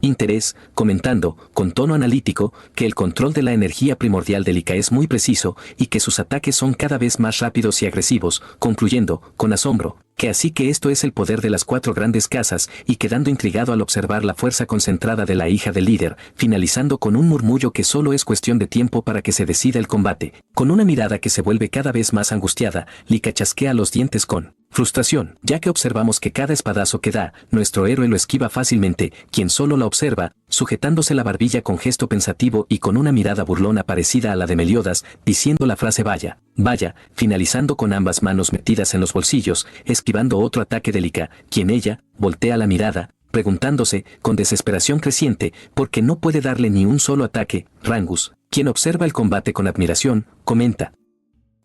interés, comentando, con tono analítico, que el control de la energía primordial de Lika es muy preciso y que sus ataques son cada vez más rápidos y agresivos, concluyendo, con asombro, que así que esto es el poder de las 4 grandes casas, y quedando intrigado al observar la fuerza concentrada de la hija del líder, finalizando con un murmullo que solo es cuestión de tiempo para que se decida el combate. Con una mirada que se vuelve cada vez más angustiada, Lika chasquea los dientes con frustración, ya que observamos que cada espadazo que da, nuestro héroe lo esquiva fácilmente. Quien solo la observa, sujetándose la barbilla con gesto pensativo y con una mirada burlona parecida a la de Meliodas, diciendo la frase vaya, vaya, finalizando con ambas manos metidas en los bolsillos, esquivando otro ataque de Lika, quien ella, voltea la mirada, preguntándose, con desesperación creciente, por qué no puede darle ni un solo ataque. Rangus, quien observa el combate con admiración, comenta,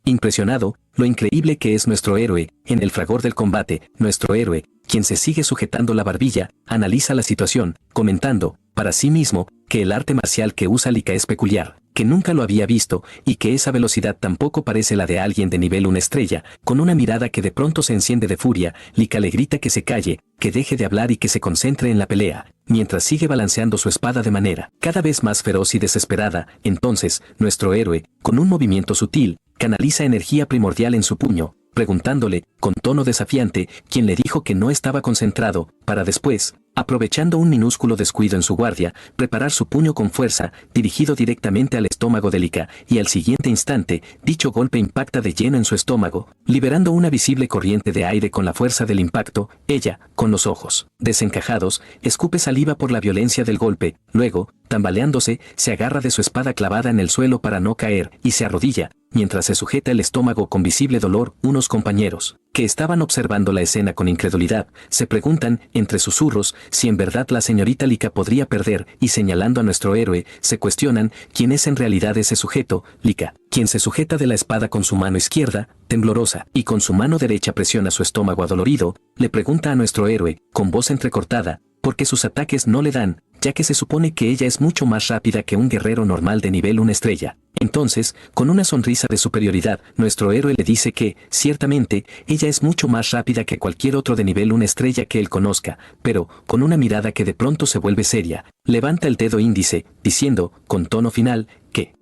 impresionado, lo increíble que es nuestro héroe. En el fragor del combate, nuestro héroe, quien se sigue sujetando la barbilla, analiza la situación, comentando, para sí mismo, que el arte marcial que usa Lika es peculiar, que nunca lo había visto, y que esa velocidad tampoco parece la de alguien de nivel 1 estrella. Con una mirada que de pronto se enciende de furia, Lika le grita que se calle, que deje de hablar y que se concentre en la pelea, mientras sigue balanceando su espada de manera cada vez más feroz y desesperada. Entonces, nuestro héroe, con un movimiento sutil, canaliza energía primordial en su puño, preguntándole, con tono desafiante, quién le dijo que no estaba concentrado, para después, aprovechando un minúsculo descuido en su guardia, preparar su puño con fuerza, dirigido directamente al estómago de Lika, y al siguiente instante, dicho golpe impacta de lleno en su estómago, liberando una visible corriente de aire con la fuerza del impacto. Ella, con los ojos desencajados, escupe saliva por la violencia del golpe, luego, tambaleándose, se agarra de su espada clavada en el suelo para no caer, y se arrodilla, mientras se sujeta el estómago con visible dolor. Unos compañeros, que estaban observando la escena con incredulidad, se preguntan, entre susurros, si en verdad la señorita Lika podría perder, y señalando a nuestro héroe, se cuestionan quién es en realidad ese sujeto. Lika, quien se sujeta de la espada con su mano izquierda, temblorosa, y con su mano derecha presiona su estómago adolorido, le pregunta a nuestro héroe, con voz entrecortada, por qué sus ataques no le dan, ya que se supone que ella es mucho más rápida que un guerrero normal de nivel 1 estrella. Entonces, con una sonrisa de superioridad, nuestro héroe le dice que, ciertamente, ella es mucho más rápida que cualquier otro de nivel 1 estrella que él conozca, pero, con una mirada que de pronto se vuelve seria, levanta el dedo índice, diciendo, con tono final, que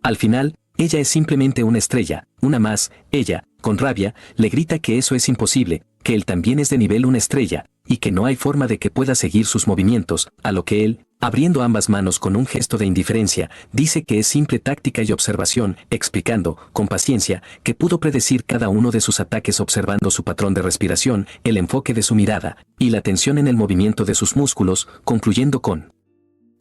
al final, ella es simplemente una estrella, una más. Ella, con rabia, le grita que eso es imposible, que él también es de nivel 1 estrella, y que no hay forma de que pueda seguir sus movimientos, a lo que él, abriendo ambas manos con un gesto de indiferencia, dice que es simple táctica y observación, explicando, con paciencia, que pudo predecir cada uno de sus ataques observando su patrón de respiración, el enfoque de su mirada, y la tensión en el movimiento de sus músculos, concluyendo con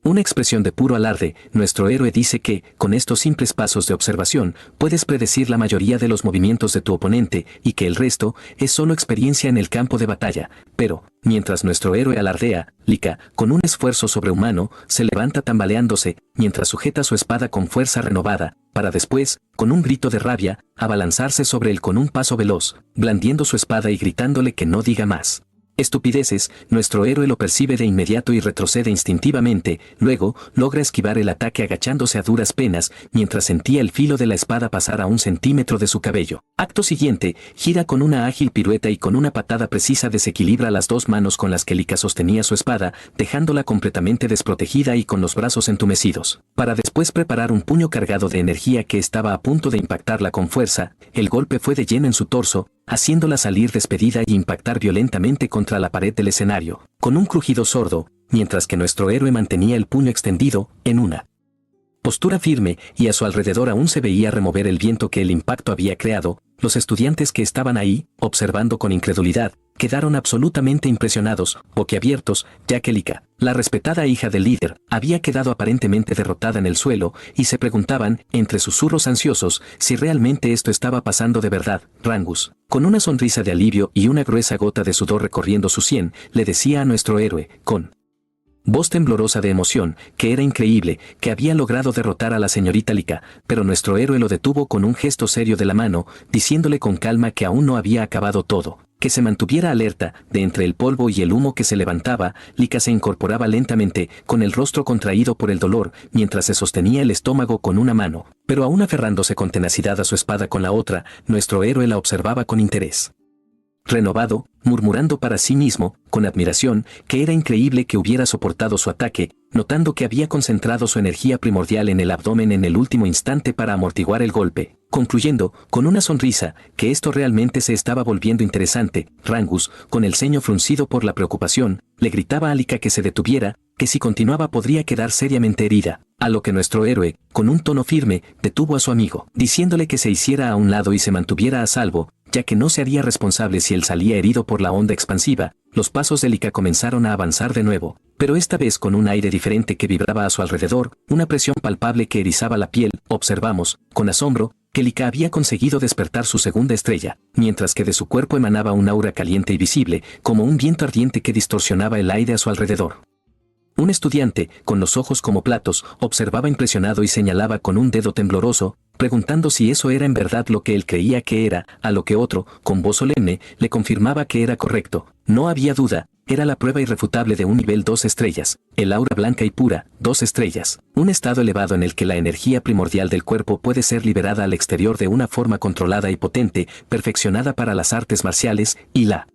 una expresión de puro alarde. Nuestro héroe dice que, con estos simples pasos de observación, puedes predecir la mayoría de los movimientos de tu oponente, y que el resto es solo experiencia en el campo de batalla. Pero, mientras nuestro héroe alardea, Lika, con un esfuerzo sobrehumano, se levanta tambaleándose, mientras sujeta su espada con fuerza renovada, para después, con un grito de rabia, abalanzarse sobre él con un paso veloz, blandiendo su espada y gritándole que no diga más estupideces. Nuestro héroe lo percibe de inmediato y retrocede instintivamente, luego, logra esquivar el ataque agachándose a duras penas, mientras sentía el filo de la espada pasar a 1 centímetro de su cabello. Acto siguiente, gira con una ágil pirueta y con una patada precisa desequilibra las dos manos con las que Lika sostenía su espada, dejándola completamente desprotegida y con los brazos entumecidos, para después preparar un puño cargado de energía que estaba a punto de impactarla con fuerza. El golpe fue de lleno en su torso, haciéndola salir despedida y impactar violentamente contra la pared del escenario, con un crujido sordo, mientras que nuestro héroe mantenía el puño extendido, en una postura firme, y a su alrededor aún se veía remover el viento que el impacto había creado. Los estudiantes que estaban ahí, observando con incredulidad, quedaron absolutamente impresionados, boquiabiertos, ya que Lika, la respetada hija del líder, había quedado aparentemente derrotada en el suelo, y se preguntaban, entre susurros ansiosos, si realmente esto estaba pasando de verdad. Rangus, con una sonrisa de alivio y una gruesa gota de sudor recorriendo su sien, le decía a nuestro héroe, con voz temblorosa de emoción, que era increíble, que había logrado derrotar a la señorita Lika, pero nuestro héroe lo detuvo con un gesto serio de la mano, diciéndole con calma que aún no había acabado todo, que se mantuviera alerta. De entre el polvo y el humo que se levantaba, Lika se incorporaba lentamente, con el rostro contraído por el dolor, mientras se sostenía el estómago con una mano, pero aún aferrándose con tenacidad a su espada con la otra. Nuestro héroe la observaba con interés renovado, murmurando para sí mismo, con admiración, que era increíble que hubiera soportado su ataque, notando que había concentrado su energía primordial en el abdomen en el último instante para amortiguar el golpe, concluyendo, con una sonrisa, que esto realmente se estaba volviendo interesante. Rangus, con el ceño fruncido por la preocupación, le gritaba a Lika que se detuviera, que si continuaba podría quedar seriamente herida, a lo que nuestro héroe, con un tono firme, detuvo a su amigo, diciéndole que se hiciera a un lado y se mantuviera a salvo, ya que no se haría responsable si él salía herido por la onda expansiva. Los pasos de Lika comenzaron a avanzar de nuevo, pero esta vez con un aire diferente que vibraba a su alrededor, una presión palpable que erizaba la piel. Observamos, con asombro, que Lika había conseguido despertar su segunda estrella, mientras que de su cuerpo emanaba un aura caliente y visible, como un viento ardiente que distorsionaba el aire a su alrededor. Un estudiante, con los ojos como platos, observaba impresionado y señalaba con un dedo tembloroso, preguntando si eso era en verdad lo que él creía que era, a lo que otro, con voz solemne, le confirmaba que era correcto. No había duda, era la prueba irrefutable de un nivel 2 estrellas, el aura blanca y pura, 2 estrellas, un estado elevado en el que la energía primordial del cuerpo puede ser liberada al exterior de una forma controlada y potente, perfeccionada para las artes marciales, y la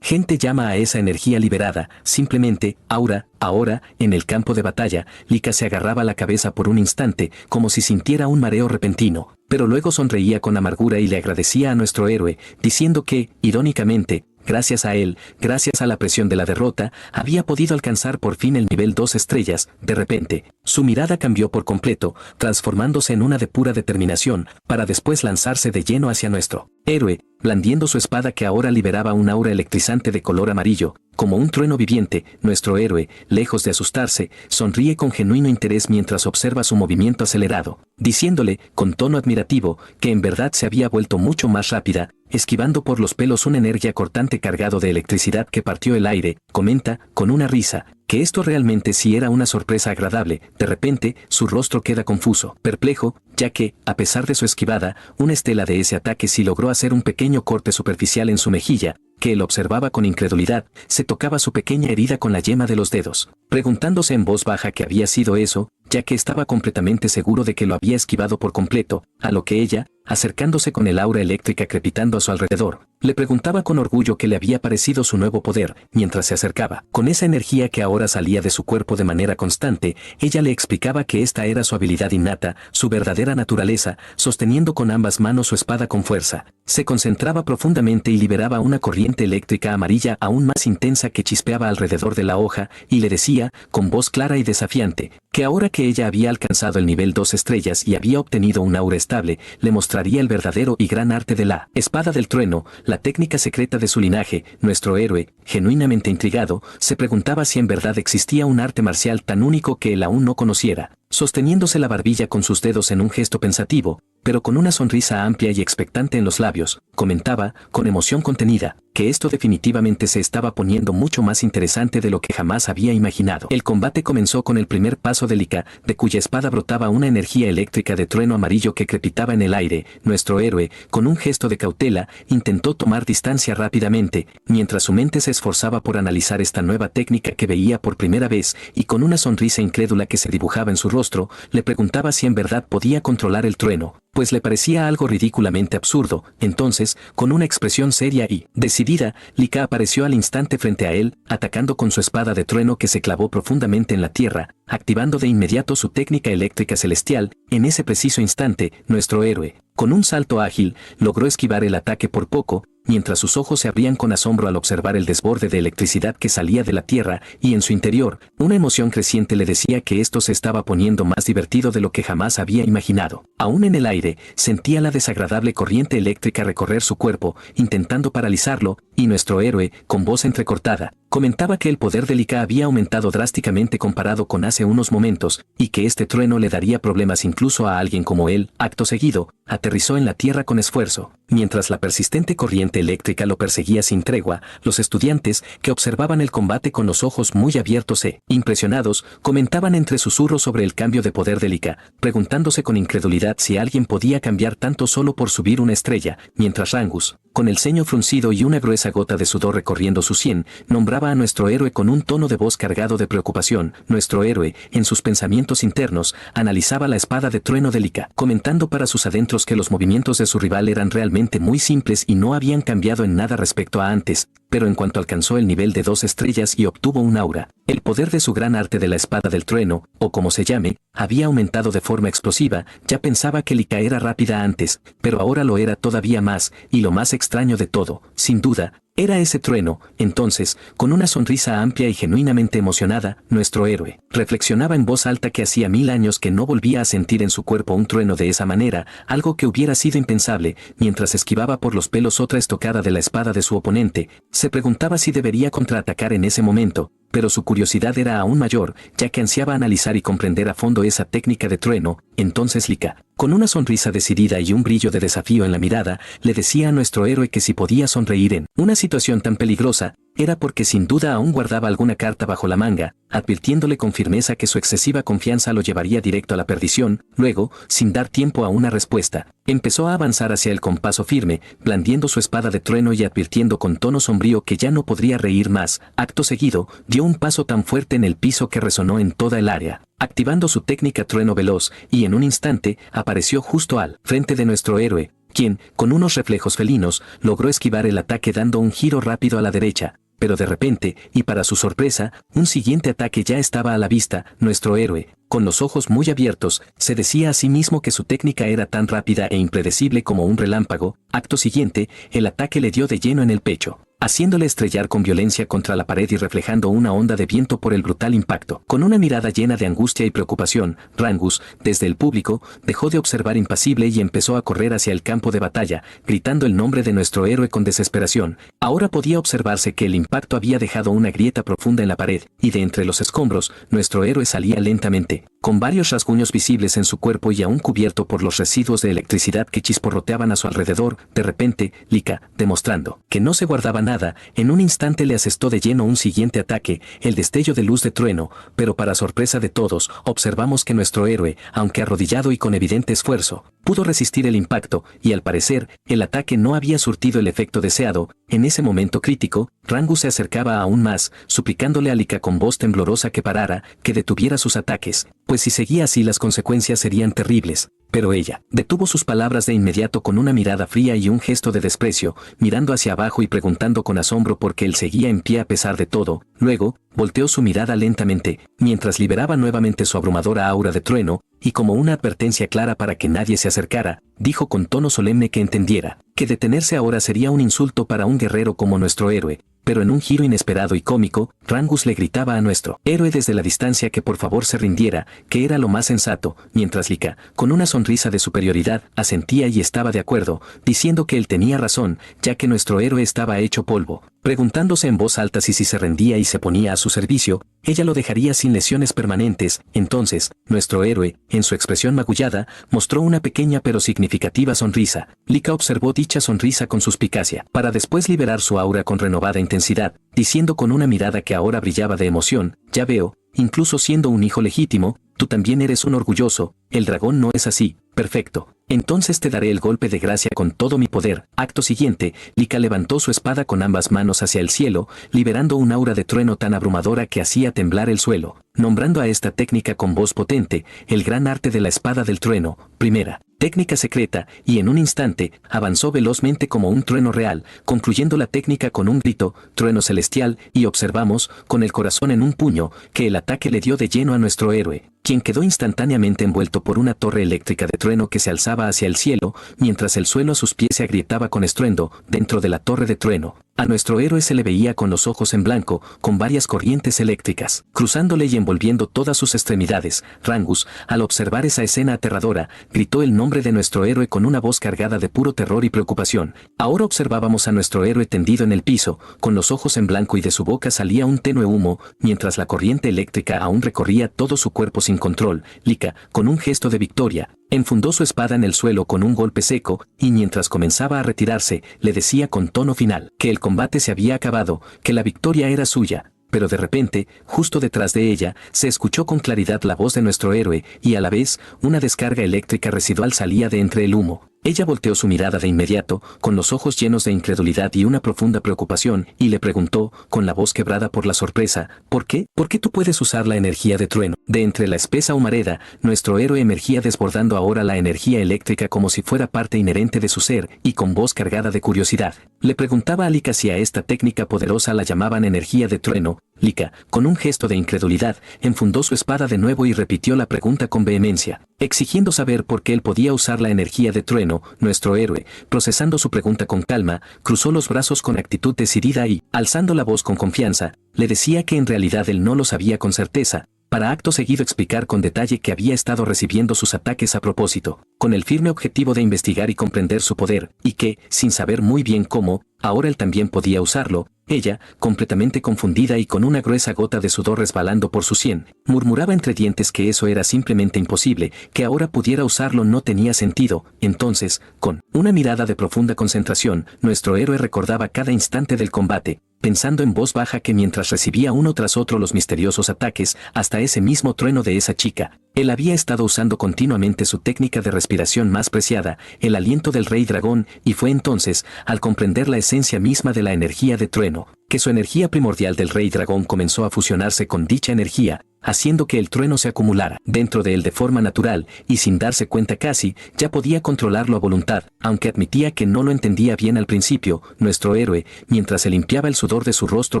gente llama a esa energía liberada, simplemente, aura. Ahora, en el campo de batalla, Lika se agarraba la cabeza por un instante, como si sintiera un mareo repentino, pero luego sonreía con amargura y le agradecía a nuestro héroe, diciendo que, irónicamente, gracias a él, gracias a la presión de la derrota, había podido alcanzar por fin el nivel 2 estrellas. De repente, su mirada cambió por completo, transformándose en una de pura determinación, para después lanzarse de lleno hacia nuestro héroe, blandiendo su espada que ahora liberaba un aura electrizante de color amarillo. Como un trueno viviente, nuestro héroe, lejos de asustarse, sonríe con genuino interés mientras observa su movimiento acelerado, diciéndole, con tono admirativo, que en verdad se había vuelto mucho más rápida, esquivando por los pelos una energía cortante cargado de electricidad que partió el aire. Comenta, con una risa, que esto realmente sí era una sorpresa agradable. De repente, su rostro queda confuso, perplejo, ya que, a pesar de su esquivada, una estela de ese ataque sí logró hacer un pequeño corte superficial en su mejilla, que él observaba con incredulidad. Se tocaba su pequeña herida con la yema de los dedos, preguntándose en voz baja qué había sido eso, ya que estaba completamente seguro de que lo había esquivado por completo, a lo que ella, acercándose con el aura eléctrica crepitando a su alrededor, le preguntaba con orgullo qué le había parecido su nuevo poder. Mientras se acercaba, con esa energía que ahora salía de su cuerpo de manera constante, ella le explicaba que esta era su habilidad innata, su verdadera naturaleza. Sosteniendo con ambas manos su espada con fuerza, se concentraba profundamente y liberaba una corriente eléctrica amarilla aún más intensa que chispeaba alrededor de la hoja, y le decía, con voz clara y desafiante, que ahora que ella había alcanzado el nivel 2 estrellas y había obtenido un aura estable, le mostraría el verdadero y gran arte de la espada del trueno, la técnica secreta de su linaje. Nuestro héroe, genuinamente intrigado, se preguntaba si en verdad existía un arte marcial tan único que él aún no conociera. Sosteniéndose la barbilla con sus dedos en un gesto pensativo, pero con una sonrisa amplia y expectante en los labios, comentaba, con emoción contenida, que esto definitivamente se estaba poniendo mucho más interesante de lo que jamás había imaginado. El combate comenzó con el primer paso de Lika, de cuya espada brotaba una energía eléctrica de trueno amarillo que crepitaba en el aire. Nuestro héroe, con un gesto de cautela, intentó tomar distancia rápidamente, mientras su mente se esforzaba por analizar esta nueva técnica que veía por primera vez, y con una sonrisa incrédula que se dibujaba en su rostro, le preguntaba si en verdad podía controlar el trueno, pues le parecía algo ridículamente absurdo. Entonces, con una expresión seria y decidida, Lika apareció al instante frente a él, atacando con su espada de trueno que se clavó profundamente en la tierra, activando de inmediato su técnica eléctrica celestial. En ese preciso instante, nuestro héroe, con un salto ágil, logró esquivar el ataque por poco, mientras sus ojos se abrían con asombro al observar el desborde de electricidad que salía de la tierra, y en su interior, una emoción creciente le decía que esto se estaba poniendo más divertido de lo que jamás había imaginado. Aún en el aire, sentía la desagradable corriente eléctrica recorrer su cuerpo, intentando paralizarlo, y nuestro héroe, con voz entrecortada, comentaba que el poder de Lika había aumentado drásticamente comparado con hace unos momentos, y que este trueno le daría problemas incluso a alguien como él. Acto seguido, aterrizó en la tierra con esfuerzo. Mientras la persistente corriente eléctrica lo perseguía sin tregua, los estudiantes, que observaban el combate con los ojos muy abiertos e impresionados, comentaban entre susurros sobre el cambio de poder de Lika, preguntándose con incredulidad si alguien podía cambiar tanto solo por subir una estrella, mientras Rangus, con el ceño fruncido y una gruesa gota de sudor recorriendo su sien, nombraba a nuestro héroe con un tono de voz cargado de preocupación. Nuestro héroe, en sus pensamientos internos, analizaba la espada de trueno de Lika, comentando para sus adentros que los movimientos de su rival eran realmente muy simples y no habían cambiado en nada respecto a antes, pero en cuanto alcanzó el nivel de 2 estrellas y obtuvo un aura, el poder de su gran arte de la espada del trueno, o como se llame, había aumentado de forma explosiva. Ya pensaba que Lika era rápida antes, pero ahora lo era todavía más, y lo más extraño de todo, sin duda, era ese trueno. Entonces, con una sonrisa amplia y genuinamente emocionada, nuestro héroe reflexionaba en voz alta que hacía 1000 años que no volvía a sentir en su cuerpo un trueno de esa manera, algo que hubiera sido impensable. Mientras esquivaba por los pelos otra estocada de la espada de su oponente, se preguntaba si debería contraatacar en ese momento, pero su curiosidad era aún mayor, ya que ansiaba analizar y comprender a fondo esa técnica de trueno. Entonces Lika, con una sonrisa decidida y un brillo de desafío en la mirada, le decía a nuestro héroe que si podía sonreír en una situación tan peligrosa, era porque sin duda aún guardaba alguna carta bajo la manga, advirtiéndole con firmeza que su excesiva confianza lo llevaría directo a la perdición. Luego, sin dar tiempo a una respuesta, empezó a avanzar hacia él con paso firme, blandiendo su espada de trueno y advirtiendo con tono sombrío que ya no podría reír más. Acto seguido, dio un paso tan fuerte en el piso que resonó en toda el área, activando su técnica trueno veloz, y en un instante, apareció justo al frente de nuestro héroe, quien, con unos reflejos felinos, logró esquivar el ataque dando un giro rápido a la derecha. Pero de repente, y para su sorpresa, un siguiente ataque ya estaba a la vista. Nuestro héroe, con los ojos muy abiertos, se decía a sí mismo que su técnica era tan rápida e impredecible como un relámpago. Acto siguiente, el ataque le dio de lleno en el pecho, haciéndole estrellar con violencia contra la pared y reflejando una onda de viento por el brutal impacto. Con una mirada llena de angustia y preocupación, Rangus, desde el público, dejó de observar impasible y empezó a correr hacia el campo de batalla, gritando el nombre de nuestro héroe con desesperación. Ahora podía observarse que el impacto había dejado una grieta profunda en la pared, y de entre los escombros, nuestro héroe salía lentamente, con varios rasguños visibles en su cuerpo y aún cubierto por los residuos de electricidad que chisporroteaban a su alrededor. De repente, Lika, demostrando que no se guardaba nada, en un instante le asestó de lleno un siguiente ataque, el destello de luz de trueno, pero para sorpresa de todos, observamos que nuestro héroe, aunque arrodillado y con evidente esfuerzo, pudo resistir el impacto, y al parecer, el ataque no había surtido el efecto deseado. En ese momento crítico, Rangus se acercaba aún más, suplicándole a Lika con voz temblorosa que parara, que detuviera sus ataques, pues si seguía así las consecuencias serían terribles. Pero ella detuvo sus palabras de inmediato con una mirada fría y un gesto de desprecio, mirando hacia abajo y preguntando con asombro por qué él seguía en pie a pesar de todo. Luego, volteó su mirada lentamente, mientras liberaba nuevamente su abrumadora aura de trueno, y como una advertencia clara para que nadie se acercara, dijo con tono solemne que entendiera, que detenerse ahora sería un insulto para un guerrero como nuestro héroe. Pero en un giro inesperado y cómico, Rangus le gritaba a nuestro héroe desde la distancia que por favor se rindiera, que era lo más sensato, mientras Lika, con una sonrisa de superioridad, asentía y estaba de acuerdo, diciendo que él tenía razón, ya que nuestro héroe estaba hecho polvo. Preguntándose en voz alta si se rendía y se ponía a su servicio, ella lo dejaría sin lesiones permanentes. Entonces, nuestro héroe, en su expresión magullada, mostró una pequeña pero significativa sonrisa. Lika observó dicha sonrisa con suspicacia, para después liberar su aura con renovada intensidad, diciendo con una mirada que ahora brillaba de emoción: ya veo, incluso siendo un hijo legítimo, tú también eres un orgulloso. El dragón no es así. Perfecto. Entonces te daré el golpe de gracia con todo mi poder. Acto siguiente, Lika levantó su espada con ambas manos hacia el cielo, liberando un aura de trueno tan abrumadora que hacía temblar el suelo, nombrando a esta técnica con voz potente, el gran arte de la espada del trueno, primera técnica secreta, y en un instante, avanzó velozmente como un trueno real, concluyendo la técnica con un grito, trueno celestial, y observamos, con el corazón en un puño, que el ataque le dio de lleno a nuestro héroe, quien quedó instantáneamente envuelto por una torre eléctrica de trueno que se alzaba hacia el cielo, mientras el suelo a sus pies se agrietaba con estruendo. Dentro de la torre de trueno, a nuestro héroe se le veía con los ojos en blanco, con varias corrientes eléctricas, cruzándole y envolviendo todas sus extremidades. Rangus, al observar esa escena aterradora, gritó el nombre de nuestro héroe con una voz cargada de puro terror y preocupación. Ahora observábamos a nuestro héroe tendido en el piso, con los ojos en blanco y de su boca salía un tenue humo, mientras la corriente eléctrica aún recorría todo su cuerpo sin control. Lika, con un gesto de victoria, enfundó su espada en el suelo con un golpe seco, y mientras comenzaba a retirarse, le decía con tono final que el combate se había acabado, que la victoria era suya. Pero de repente, justo detrás de ella, se escuchó con claridad la voz de nuestro héroe, y a la vez, una descarga eléctrica residual salía de entre el humo. Ella volteó su mirada de inmediato, con los ojos llenos de incredulidad y una profunda preocupación, y le preguntó, con la voz quebrada por la sorpresa: ¿por qué? ¿Por qué tú puedes usar la energía de trueno? De entre la espesa humareda, nuestro héroe emergía desbordando ahora la energía eléctrica como si fuera parte inherente de su ser, y con voz cargada de curiosidad, le preguntaba a Lika si a esta técnica poderosa la llamaban energía de trueno. Lika, con un gesto de incredulidad, enfundó su espada de nuevo y repitió la pregunta con vehemencia, exigiendo saber por qué él podía usar la energía de trueno. Nuestro héroe, procesando su pregunta con calma, cruzó los brazos con actitud decidida y, alzando la voz con confianza, le decía que en realidad él no lo sabía con certeza, para acto seguido explicar con detalle que había estado recibiendo sus ataques a propósito, con el firme objetivo de investigar y comprender su poder, y que, sin saber muy bien cómo, ahora él también podía usarlo. Ella, completamente confundida y con una gruesa gota de sudor resbalando por su sien, murmuraba entre dientes que eso era simplemente imposible, que ahora pudiera usarlo no tenía sentido. Entonces, con una mirada de profunda concentración, nuestro héroe recordaba cada instante del combate, pensando en voz baja que mientras recibía uno tras otro los misteriosos ataques, hasta ese mismo trueno de esa chica, él había estado usando continuamente su técnica de respiración más preciada, el aliento del rey dragón, y fue entonces, al comprender la esencia misma de la energía de trueno, que su energía primordial del rey dragón comenzó a fusionarse con dicha energía, haciendo que el trueno se acumulara dentro de él de forma natural, y sin darse cuenta casi, ya podía controlarlo a voluntad. Aunque admitía que no lo entendía bien al principio, nuestro héroe, mientras se limpiaba el sudor de su rostro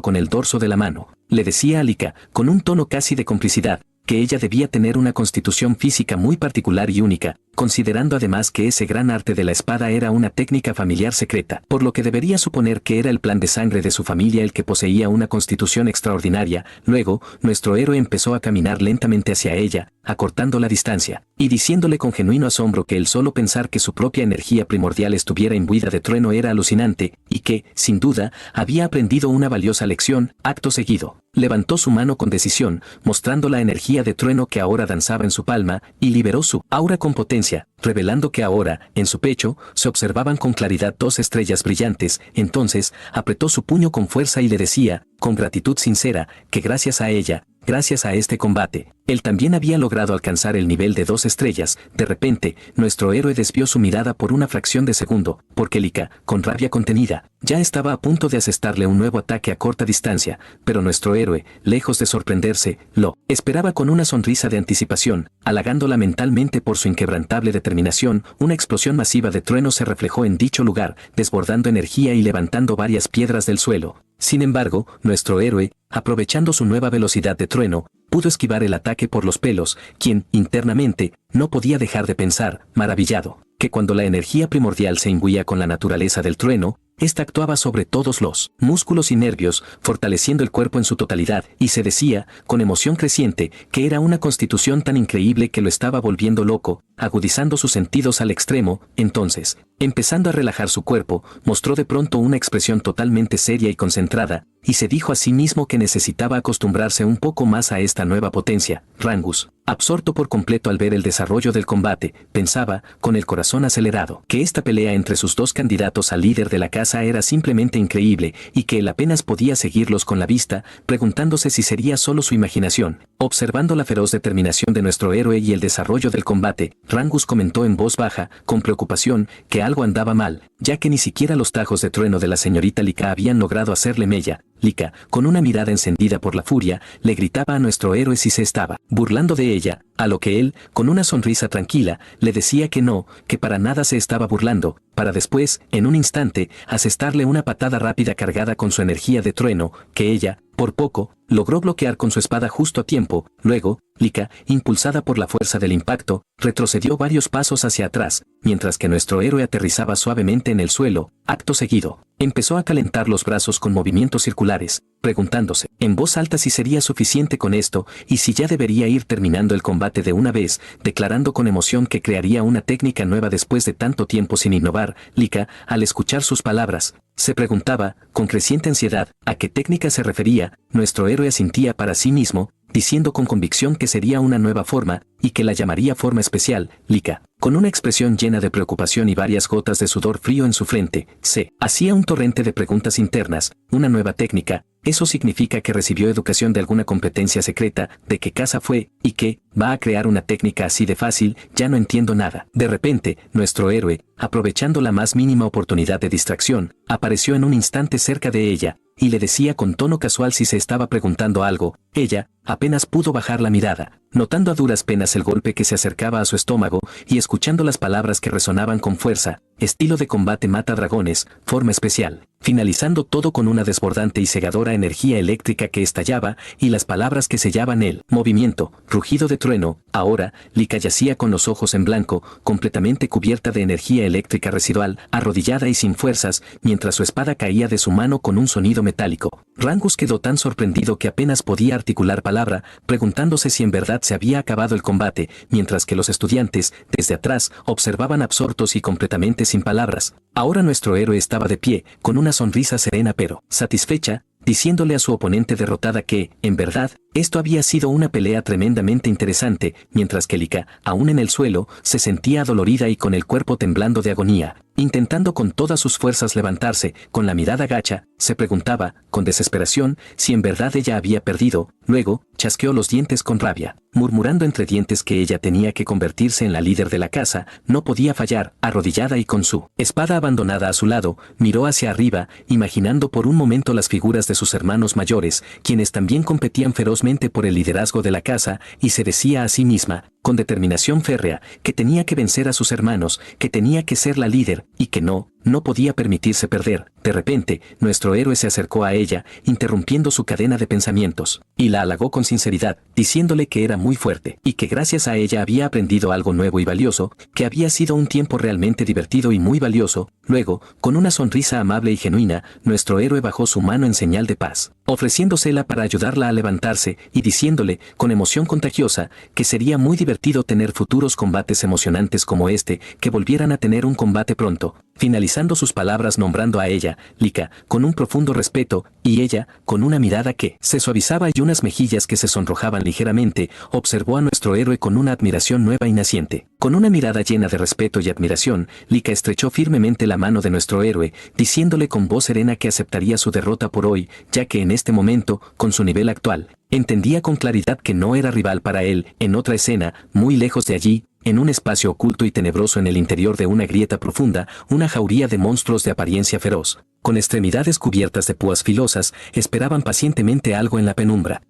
con el dorso de la mano, le decía a Lika, con un tono casi de complicidad: que ella debía tener una constitución física muy particular y única, considerando además que ese gran arte de la espada era una técnica familiar secreta, por lo que debería suponer que era el plan de sangre de su familia el que poseía una constitución extraordinaria. Luego, nuestro héroe empezó a caminar lentamente hacia ella, acortando la distancia, y diciéndole con genuino asombro que el solo pensar que su propia energía primordial estuviera imbuida de trueno era alucinante, y que, sin duda, había aprendido una valiosa lección. Acto seguido, levantó su mano con decisión, mostrando la energía de trueno que ahora danzaba en su palma, y liberó su aura con potencia, revelando que ahora, en su pecho, se observaban con claridad 2 estrellas brillantes. Entonces, apretó su puño con fuerza y le decía, con gratitud sincera, que gracias a ella, gracias a este combate, él también había logrado alcanzar el nivel de 2 estrellas. De repente, nuestro héroe desvió su mirada por una fracción de segundo, porque Lika, con rabia contenida, ya estaba a punto de asestarle un nuevo ataque a corta distancia, pero nuestro héroe, lejos de sorprenderse, lo esperaba con una sonrisa de anticipación, halagándola mentalmente por su inquebrantable determinación. Una explosión masiva de trueno se reflejó en dicho lugar, desbordando energía y levantando varias piedras del suelo. Sin embargo, nuestro héroe, aprovechando su nueva velocidad de trueno, pudo esquivar el ataque por los pelos, quien, internamente, no podía dejar de pensar, maravillado, que cuando la energía primordial se imbuía con la naturaleza del trueno, esta actuaba sobre todos los músculos y nervios, fortaleciendo el cuerpo en su totalidad, y se decía, con emoción creciente, que era una constitución tan increíble que lo estaba volviendo loco, agudizando sus sentidos al extremo. Entonces, empezando a relajar su cuerpo, mostró de pronto una expresión totalmente seria y concentrada, y se dijo a sí mismo que necesitaba acostumbrarse un poco más a esta nueva potencia. Rangus, absorto por completo al ver el desarrollo del combate, pensaba, con el corazón acelerado, que esta pelea entre sus 2 candidatos al líder de la casa era simplemente increíble, y que él apenas podía seguirlos con la vista, preguntándose si sería solo su imaginación. Observando la feroz determinación de nuestro héroe y el desarrollo del combate, Rangus comentó en voz baja, con preocupación, que algo andaba mal, ya que ni siquiera los tajos de trueno de la señorita Lika habían logrado hacerle mella. Lika, con una mirada encendida por la furia, le gritaba a nuestro héroe si se estaba burlando de ella, a lo que él, con una sonrisa tranquila, le decía que no, que para nada se estaba burlando, para después, en un instante, asestarle una patada rápida cargada con su energía de trueno, que ella, por poco, logró bloquear con su espada justo a tiempo. Luego, Lika, impulsada por la fuerza del impacto, retrocedió varios pasos hacia atrás, mientras que nuestro héroe aterrizaba suavemente en el suelo. Acto seguido, empezó a calentar los brazos con movimientos circulares, preguntándose en voz alta si sería suficiente con esto y si ya debería ir terminando el combate de una vez, declarando con emoción que crearía una técnica nueva después de tanto tiempo sin innovar. Lika, al escuchar sus palabras, se preguntaba, con creciente ansiedad, a qué técnica se refería. Nuestro héroe asintía para sí mismo, diciendo con convicción que sería una nueva forma, y que la llamaría forma especial. Lika, con una expresión llena de preocupación y varias gotas de sudor frío en su frente, se hacía un torrente de preguntas internas. Una nueva técnica, ¿eso significa que recibió educación de alguna competencia secreta? ¿De qué casa fue? ¿Y qué? ¿Va a crear una técnica así de fácil? Ya no entiendo nada. De repente, nuestro héroe, aprovechando la más mínima oportunidad de distracción, apareció en un instante cerca de ella, y le decía con tono casual si se estaba preguntando algo. Ella, apenas pudo bajar la mirada, notando a duras penas el golpe que se acercaba a su estómago, y escuchando las palabras que resonaban con fuerza: estilo de combate mata dragones, forma especial, finalizando todo con una desbordante y cegadora energía eléctrica que estallaba, y las palabras que sellaban el movimiento, rugido de trueno. Ahora, Lika yacía con los ojos en blanco, completamente cubierta de energía eléctrica residual, arrodillada y sin fuerzas, mientras su espada caía de su mano con un sonido metálico. Rangus quedó tan sorprendido que apenas podía articular palabra, preguntándose si en verdad se había acabado el combate, mientras que los estudiantes, desde atrás, observaban absortos y completamente sin palabras. Ahora nuestro héroe estaba de pie, con una sonrisa serena pero satisfecha, diciéndole a su oponente derrotada que, en verdad, esto había sido una pelea tremendamente interesante, mientras que Lika, aún en el suelo, se sentía adolorida y con el cuerpo temblando de agonía. Intentando con todas sus fuerzas levantarse, con la mirada gacha, se preguntaba, con desesperación, si en verdad ella había perdido. Luego, chasqueó los dientes con rabia, murmurando entre dientes que ella tenía que convertirse en la líder de la casa, no podía fallar. Arrodillada y con su espada abandonada a su lado, miró hacia arriba, imaginando por un momento las figuras de sus hermanos mayores, quienes también competían ferozmente por el liderazgo de la casa, y se decía a sí misma, con determinación férrea, que tenía que vencer a sus hermanos, que tenía que ser la líder, y que no no podía permitirse perder. De repente, nuestro héroe se acercó a ella, interrumpiendo su cadena de pensamientos, y la halagó con sinceridad, diciéndole que era muy fuerte, y que gracias a ella había aprendido algo nuevo y valioso, que había sido un tiempo realmente divertido y muy valioso. Luego, con una sonrisa amable y genuina, nuestro héroe bajó su mano en señal de paz, ofreciéndosela para ayudarla a levantarse, y diciéndole, con emoción contagiosa, que sería muy divertido tener futuros combates emocionantes como este, que volvieran a tener un combate pronto, finalizando sus palabras nombrando a ella, Lika, con un profundo respeto, y ella, con una mirada que se suavizaba y unas mejillas que se sonrojaban ligeramente, observó a nuestro héroe con una admiración nueva y naciente. Con una mirada llena de respeto y admiración, Lika estrechó firmemente la mano de nuestro héroe, diciéndole con voz serena que aceptaría su derrota por hoy, ya que en este momento, con su nivel actual, entendía con claridad que no era rival para él. En otra escena, muy lejos de allí, en un espacio oculto y tenebroso en el interior de una grieta profunda, una jauría de monstruos de apariencia feroz, con extremidades cubiertas de púas filosas, esperaban pacientemente algo en la penumbra.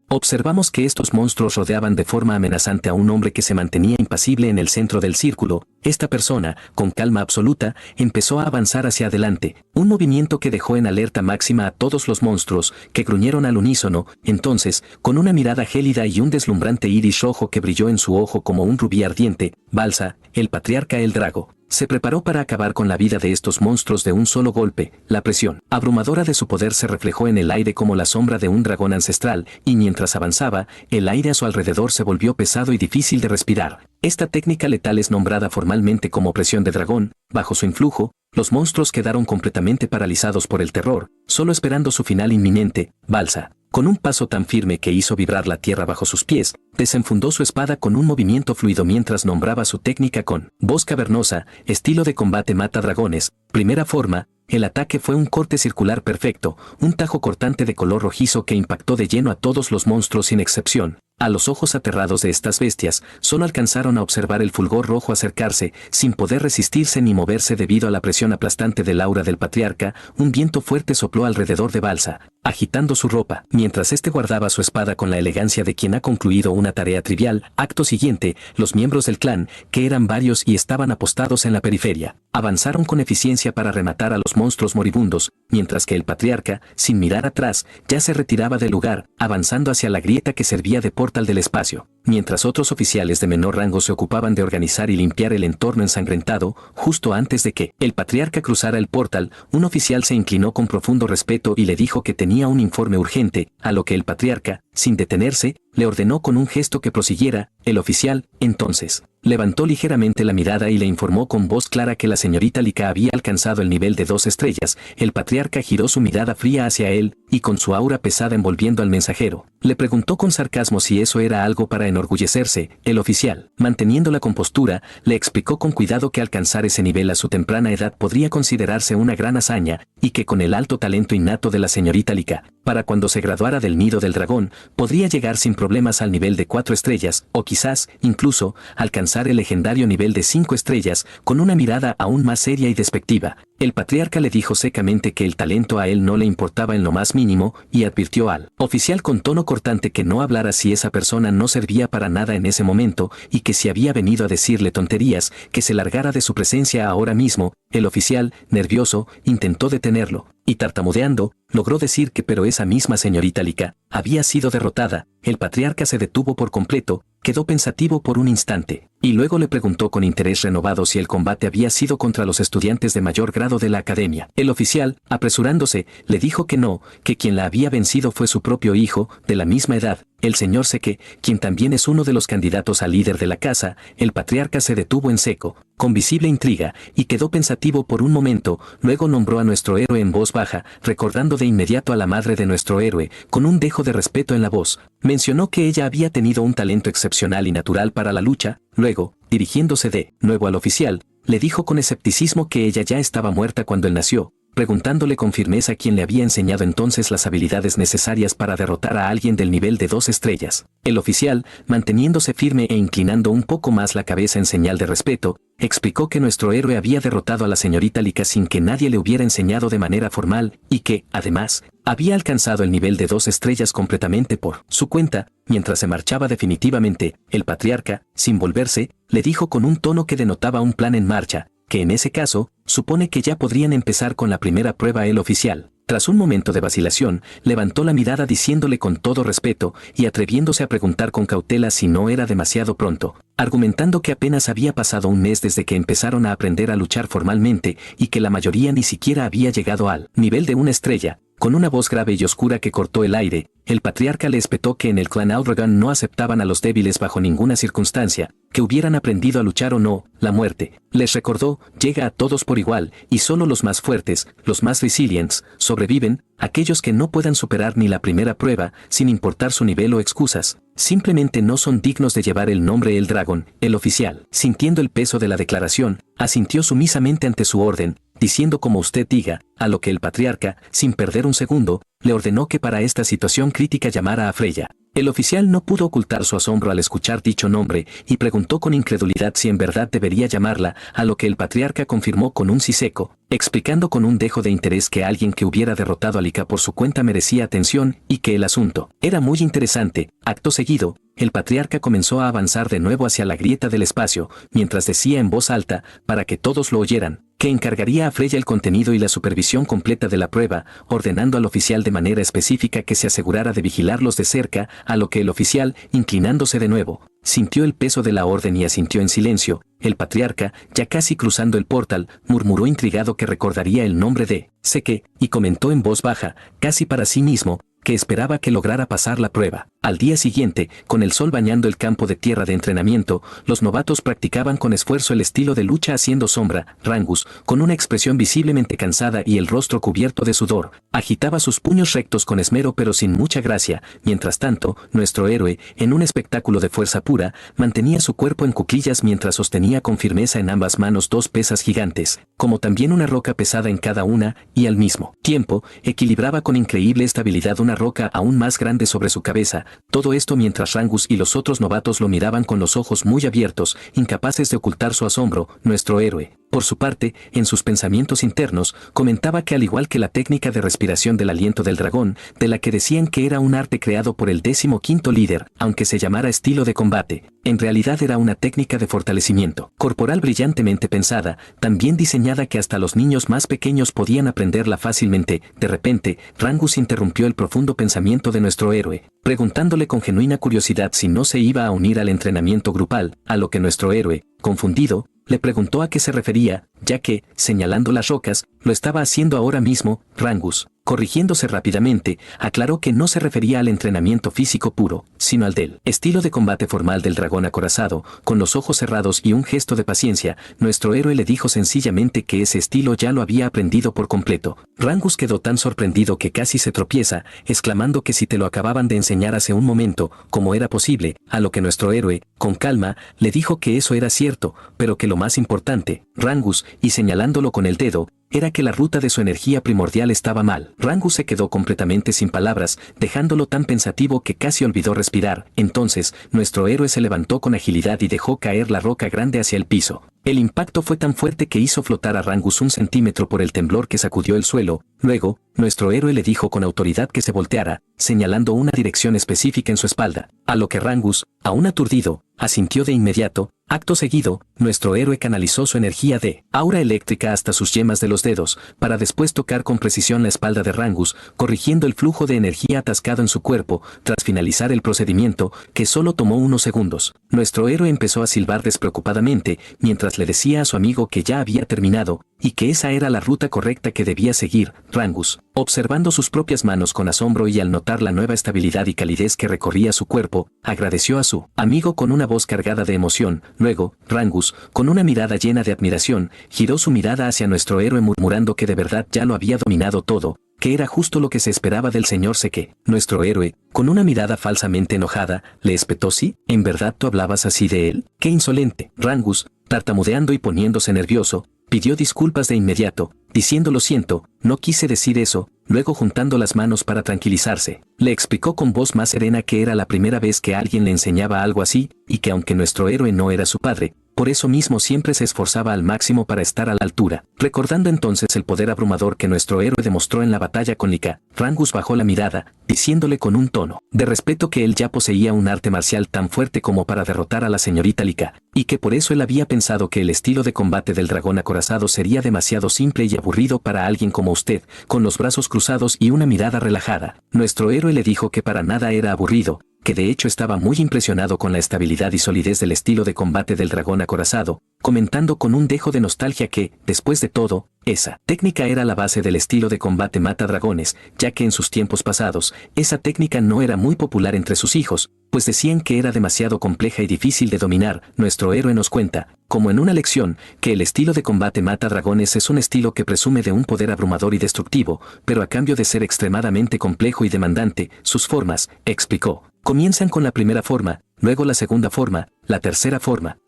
Observamos que estos monstruos rodeaban de forma amenazante a un hombre que se mantenía impasible en el centro del círculo. Esta persona, con calma absoluta, empezó a avanzar hacia adelante, un movimiento que dejó en alerta máxima a todos los monstruos, que gruñeron al unísono. Entonces, con una mirada gélida y un deslumbrante iris rojo que brilló en su ojo como un rubí ardiente, Balsa, el patriarca el Drago, se preparó para acabar con la vida de estos monstruos de un solo golpe. La presión abrumadora de su poder se reflejó en el aire como la sombra de un dragón ancestral, y mientras avanzaba, el aire a su alrededor se volvió pesado y difícil de respirar. Esta técnica letal es nombrada formalmente como presión de dragón. Bajo su influjo, los monstruos quedaron completamente paralizados por el terror, solo esperando su final inminente. Balsa, con un paso tan firme que hizo vibrar la tierra bajo sus pies, desenfundó su espada con un movimiento fluido mientras nombraba su técnica con voz cavernosa, estilo de combate mata dragones. Primera forma, el ataque fue un corte circular perfecto, un tajo cortante de color rojizo que impactó de lleno a todos los monstruos sin excepción. A los ojos aterrados de estas bestias, solo alcanzaron a observar el fulgor rojo acercarse, sin poder resistirse ni moverse debido a la presión aplastante del aura del patriarca. Un viento fuerte sopló alrededor de Balsa, agitando su ropa, mientras este guardaba su espada con la elegancia de quien ha concluido una tarea trivial. Acto siguiente, los miembros del clan, que eran varios y estaban apostados en la periferia, avanzaron con eficiencia para rematar a los monstruos moribundos, mientras que el patriarca, sin mirar atrás, ya se retiraba del lugar, avanzando hacia la grieta que servía de portal del espacio, mientras otros oficiales de menor rango se ocupaban de organizar y limpiar el entorno ensangrentado. Justo antes de que el patriarca cruzara el portal, un oficial se inclinó con profundo respeto y le dijo que tenía un informe urgente, a lo que el patriarca, sin detenerse, le ordenó con un gesto que prosiguiera. El oficial, entonces, levantó ligeramente la mirada y le informó con voz clara que la señorita Lika había alcanzado el nivel de 2 estrellas. El patriarca giró su mirada fría hacia él, y con su aura pesada envolviendo al mensajero, le preguntó con sarcasmo si eso era algo para enorgullecerse. El oficial, manteniendo la compostura, le explicó con cuidado que alcanzar ese nivel a su temprana edad podría considerarse una gran hazaña, y que con el alto talento innato de la señorita Lika, para cuando se graduara del nido del dragón, podría llegar sin problemas al nivel de 4 estrellas, o quizás, incluso, alcanzar el legendario nivel de 5 estrellas. Con una mirada aún más seria y despectiva, el patriarca le dijo secamente que el talento a él no le importaba en lo más mínimo, y advirtió al oficial con tono cortante que no hablara si esa persona no servía para nada en ese momento, y que si había venido a decirle tonterías, que se largara de su presencia ahora mismo. El oficial, nervioso, intentó detenerlo, y tartamudeando, logró decir que pero esa misma señorita Lika había sido derrotada. El patriarca se detuvo por completo, quedó pensativo por un instante, y luego le preguntó con interés renovado si el combate había sido contra los estudiantes de mayor grado de la academia. El oficial, apresurándose, le dijo que no, que quien la había vencido fue su propio hijo, de la misma edad, el señor Seke, quien también es uno de los candidatos a líder de la casa. El patriarca se detuvo en seco, con visible intriga, y quedó pensativo por un momento. Luego nombró a nuestro héroe en voz baja, recordando de inmediato a la madre de nuestro héroe, con un dejo de respeto en la voz. Mencionó que ella había tenido un talento excepcional y natural para la lucha. Luego, dirigiéndose de nuevo al oficial, le dijo con escepticismo que ella ya estaba muerta cuando él nació, preguntándole con firmeza quién le había enseñado entonces las habilidades necesarias para derrotar a alguien del nivel de 2 estrellas. El oficial, manteniéndose firme e inclinando un poco más la cabeza en señal de respeto, explicó que nuestro héroe había derrotado a la señorita Lika sin que nadie le hubiera enseñado de manera formal, y que, además, había alcanzado el nivel de 2 estrellas completamente por su cuenta. Mientras se marchaba definitivamente, el patriarca, sin volverse, le dijo con un tono que denotaba un plan en marcha: que en ese caso, supone que ya podrían empezar con la primera prueba el oficial. Tras un momento de vacilación, levantó la mirada diciéndole con todo respeto y atreviéndose a preguntar con cautela si no era demasiado pronto, argumentando que apenas había pasado un mes desde que empezaron a aprender a luchar formalmente y que la mayoría ni siquiera había llegado al nivel de una estrella. Con una voz grave y oscura que cortó el aire, el patriarca le espetó que en el clan Outrigger no aceptaban a los débiles bajo ninguna circunstancia, que hubieran aprendido a luchar o no. La muerte, les recordó, llega a todos por igual, y solo los más fuertes, los más resilientes, sobreviven. Aquellos que no puedan superar ni la primera prueba, sin importar su nivel o excusas, simplemente no son dignos de llevar el nombre El Dragón. El oficial, sintiendo el peso de la declaración, asintió sumisamente ante su orden, diciendo como usted diga, a lo que el patriarca, sin perder un segundo, le ordenó que para esta situación crítica llamara a Freya. El oficial no pudo ocultar su asombro al escuchar dicho nombre y preguntó con incredulidad si en verdad debería llamarla, a lo que el patriarca confirmó con un sí seco, explicando con un dejo de interés que alguien que hubiera derrotado a Lika por su cuenta merecía atención y que el asunto era muy interesante. Acto seguido, el patriarca comenzó a avanzar de nuevo hacia la grieta del espacio, mientras decía en voz alta, para que todos lo oyeran, que encargaría a Freya el contenido y la supervisión completa de la prueba, ordenando al oficial de manera específica que se asegurara de vigilarlos de cerca, a lo que el oficial, inclinándose de nuevo, sintió el peso de la orden y asintió en silencio. El patriarca, ya casi cruzando el portal, murmuró intrigado que recordaría el nombre de sé que, y comentó en voz baja, casi para sí mismo, que esperaba que lograra pasar la prueba. Al día siguiente, con el sol bañando el campo de tierra de entrenamiento, los novatos practicaban con esfuerzo el estilo de lucha haciendo sombra. Rangus, con una expresión visiblemente cansada y el rostro cubierto de sudor, agitaba sus puños rectos con esmero pero sin mucha gracia. Mientras tanto, nuestro héroe, en un espectáculo de fuerza pura, mantenía su cuerpo en cuclillas mientras sostenía con firmeza en ambas manos dos pesas gigantes, como también una roca pesada en cada una, y al mismo tiempo, equilibraba con increíble estabilidad una roca aún más grande sobre su cabeza. Todo esto mientras Rangus y los otros novatos lo miraban con los ojos muy abiertos, incapaces de ocultar su asombro. Nuestro héroe, por su parte, en sus pensamientos internos, comentaba que al igual que la técnica de respiración del aliento del dragón, de la que decían que era un arte creado por el 15º líder, aunque se llamara estilo de combate, en realidad era una técnica de fortalecimiento corporal brillantemente pensada, también diseñada que hasta los niños más pequeños podían aprenderla fácilmente. De repente, Rangus interrumpió el profundo pensamiento de nuestro héroe, preguntándole con genuina curiosidad si no se iba a unir al entrenamiento grupal, a lo que nuestro héroe, confundido, le preguntó a qué se refería, ya que, señalando las rocas, lo estaba haciendo ahora mismo. Rangus, corrigiéndose rápidamente, aclaró que no se refería al entrenamiento físico puro, sino al del estilo de combate formal del dragón acorazado. Con los ojos cerrados y un gesto de paciencia, nuestro héroe le dijo sencillamente que ese estilo ya lo había aprendido por completo. Rangus quedó tan sorprendido que casi se tropieza, exclamando que si te lo acababan de enseñar hace un momento, ¿cómo era posible? A lo que nuestro héroe, con calma, le dijo que eso era cierto, pero que lo más importante, Rangus, y señalándolo con el dedo, era que la ruta de su energía primordial estaba mal. Rangus se quedó completamente sin palabras, dejándolo tan pensativo que casi olvidó respirar. Entonces, nuestro héroe se levantó con agilidad y dejó caer la roca grande hacia el piso. El impacto fue tan fuerte que hizo flotar a Rangus 1 centímetro por el temblor que sacudió el suelo. Luego, nuestro héroe le dijo con autoridad que se volteara, señalando una dirección específica en su espalda, a lo que Rangus, aún aturdido, asintió de inmediato. Acto seguido, nuestro héroe canalizó su energía de aura eléctrica hasta sus yemas de los dedos, para después tocar con precisión la espalda de Rangus, corrigiendo el flujo de energía atascado en su cuerpo. Tras finalizar el procedimiento, que solo tomó unos segundos, nuestro héroe empezó a silbar despreocupadamente, mientras le decía a su amigo que ya había terminado, y que esa era la ruta correcta que debía seguir. Rangus, observando sus propias manos con asombro y al notar la nueva estabilidad y calidez que recorría su cuerpo, agradeció a su amigo con una voz cargada de emoción. Luego, Rangus, con una mirada llena de admiración, giró su mirada hacia nuestro héroe murmurando que de verdad ya lo había dominado todo, que era justo lo que se esperaba del señor Seke. Nuestro héroe, con una mirada falsamente enojada, le espetó: ¿sí? ¿En verdad tú hablabas así de él? ¡Qué insolente! Rangus, tartamudeando y poniéndose nervioso, pidió disculpas de inmediato, diciendo: lo siento, no quise decir eso. Luego, juntando las manos para tranquilizarse, le explicó con voz más serena que era la primera vez que alguien le enseñaba algo así, y que aunque nuestro héroe no era su padre, por eso mismo siempre se esforzaba al máximo para estar a la altura. Recordando entonces el poder abrumador que nuestro héroe demostró en la batalla con Lika, Rangus bajó la mirada, diciéndole con un tono de respeto que él ya poseía un arte marcial tan fuerte como para derrotar a la señorita Lika, y que por eso él había pensado que el estilo de combate del dragón acorazado sería demasiado simple y aburrido para alguien como usted, con los brazos cruzados y una mirada relajada. Nuestro héroe le dijo que para nada era aburrido, que de hecho estaba muy impresionado con la estabilidad y solidez del estilo de combate del dragón acorazado, comentando con un dejo de nostalgia que, después de todo, esa técnica era la base del estilo de combate mata dragones, ya que en sus tiempos pasados, esa técnica no era muy popular entre sus hijos, pues decían que era demasiado compleja y difícil de dominar. Nuestro héroe nos cuenta, como en una lección, que el estilo de combate mata dragones es un estilo que presume de un poder abrumador y destructivo, pero a cambio de ser extremadamente complejo y demandante, sus formas, explicó, comienzan con la primera forma, luego la segunda forma, la tercera forma,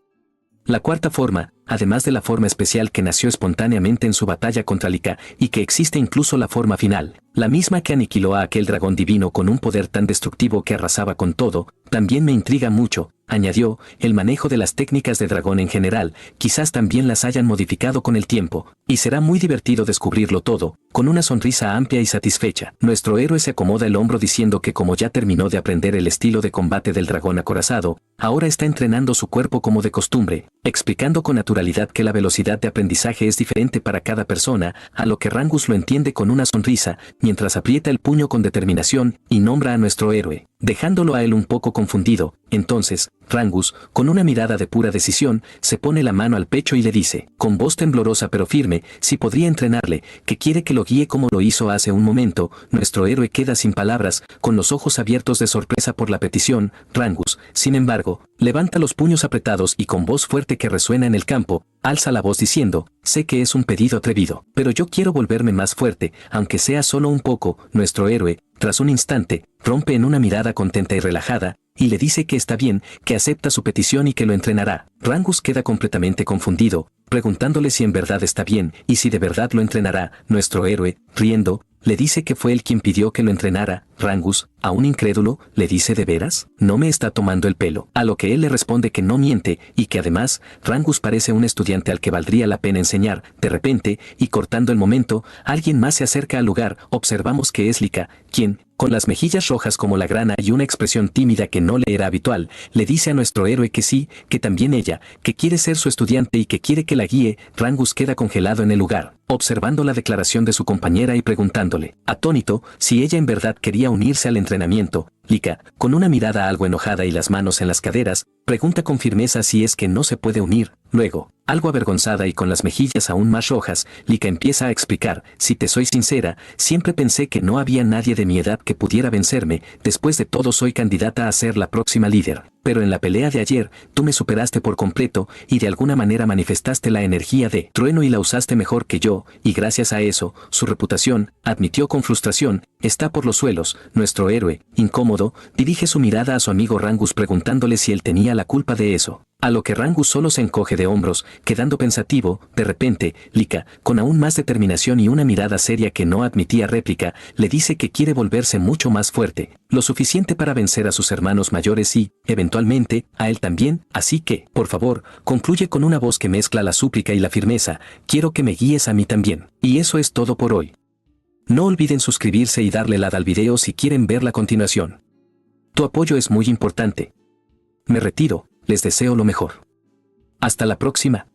la cuarta forma, además de la forma especial que nació espontáneamente en su batalla contra Lika, y que existe incluso la forma final, la misma que aniquiló a aquel dragón divino con un poder tan destructivo que arrasaba con todo. También me intriga mucho, añadió, el manejo de las técnicas de dragón en general, quizás también las hayan modificado con el tiempo, y será muy divertido descubrirlo todo. Con una sonrisa amplia y satisfecha, nuestro héroe se acomoda el hombro diciendo que como ya terminó de aprender el estilo de combate del dragón acorazado, ahora está entrenando su cuerpo como de costumbre, explicando con naturalidad que la velocidad de aprendizaje es diferente para cada persona, a lo que Rangus lo entiende con una sonrisa, mientras aprieta el puño con determinación y nombra a nuestro héroe, dejándolo a él un poco confundido. Entonces, Rangus, con una mirada de pura decisión, se pone la mano al pecho y le dice, con voz temblorosa pero firme, si podría entrenarle, que quiere que lo guíe como lo hizo hace un momento. Nuestro héroe queda sin palabras, con los ojos abiertos de sorpresa por la petición. Rangus, sin embargo, levanta los puños apretados y con voz fuerte que resuena en el campo, alza la voz diciendo, sé que es un pedido atrevido, pero yo quiero volverme más fuerte, aunque sea solo un poco. Nuestro héroe, tras un instante, rompe en una mirada contenta y relajada, y le dice que está bien, que acepta su petición y que lo entrenará. Rangus queda completamente confundido, preguntándole si en verdad está bien y si de verdad lo entrenará. Nuestro héroe, riendo, le dice que fue él quien pidió que lo entrenara. Rangus, aún incrédulo, le dice ¿de veras? ¿No me está tomando el pelo? A lo que él le responde que no miente y que además, Rangus parece un estudiante al que valdría la pena enseñar. De repente, y cortando el momento, alguien más se acerca al lugar. Observamos que es Lika, quien, con las mejillas rojas como la grana y una expresión tímida que no le era habitual, le dice a nuestro héroe que sí, que también ella, que quiere ser su estudiante y que quiere que la guíe. Rangus queda congelado en el lugar, observando la declaración de su compañera y preguntándole, atónito, si ella en verdad quería unirse al entrenamiento. Lika, con una mirada algo enojada y las manos en las caderas, pregunta con firmeza si es que no se puede unir. Luego, algo avergonzada y con las mejillas aún más rojas, Lika empieza a explicar, si te soy sincera, siempre pensé que no había nadie de mi edad que pudiera vencerme. Después de todo soy candidata a ser la próxima líder, pero en la pelea de ayer, tú me superaste por completo y de alguna manera manifestaste la energía de trueno y la usaste mejor que yo, y gracias a eso, su reputación, admitió con frustración, está por los suelos. Nuestro héroe, incómodo, dirige su mirada a su amigo Rangus preguntándole si él tenía la culpa de eso. A lo que Rangus solo se encoge de hombros, quedando pensativo. De repente, Lika, con aún más determinación y una mirada seria que no admitía réplica, le dice que quiere volverse mucho más fuerte, lo suficiente para vencer a sus hermanos mayores y, eventualmente, a él también. Así que, por favor, concluye con una voz que mezcla la súplica y la firmeza, quiero que me guíes a mí también. Y eso es todo por hoy. No olviden suscribirse y darle like al video si quieren ver la continuación. Tu apoyo es muy importante. Me retiro. Les deseo lo mejor. Hasta la próxima.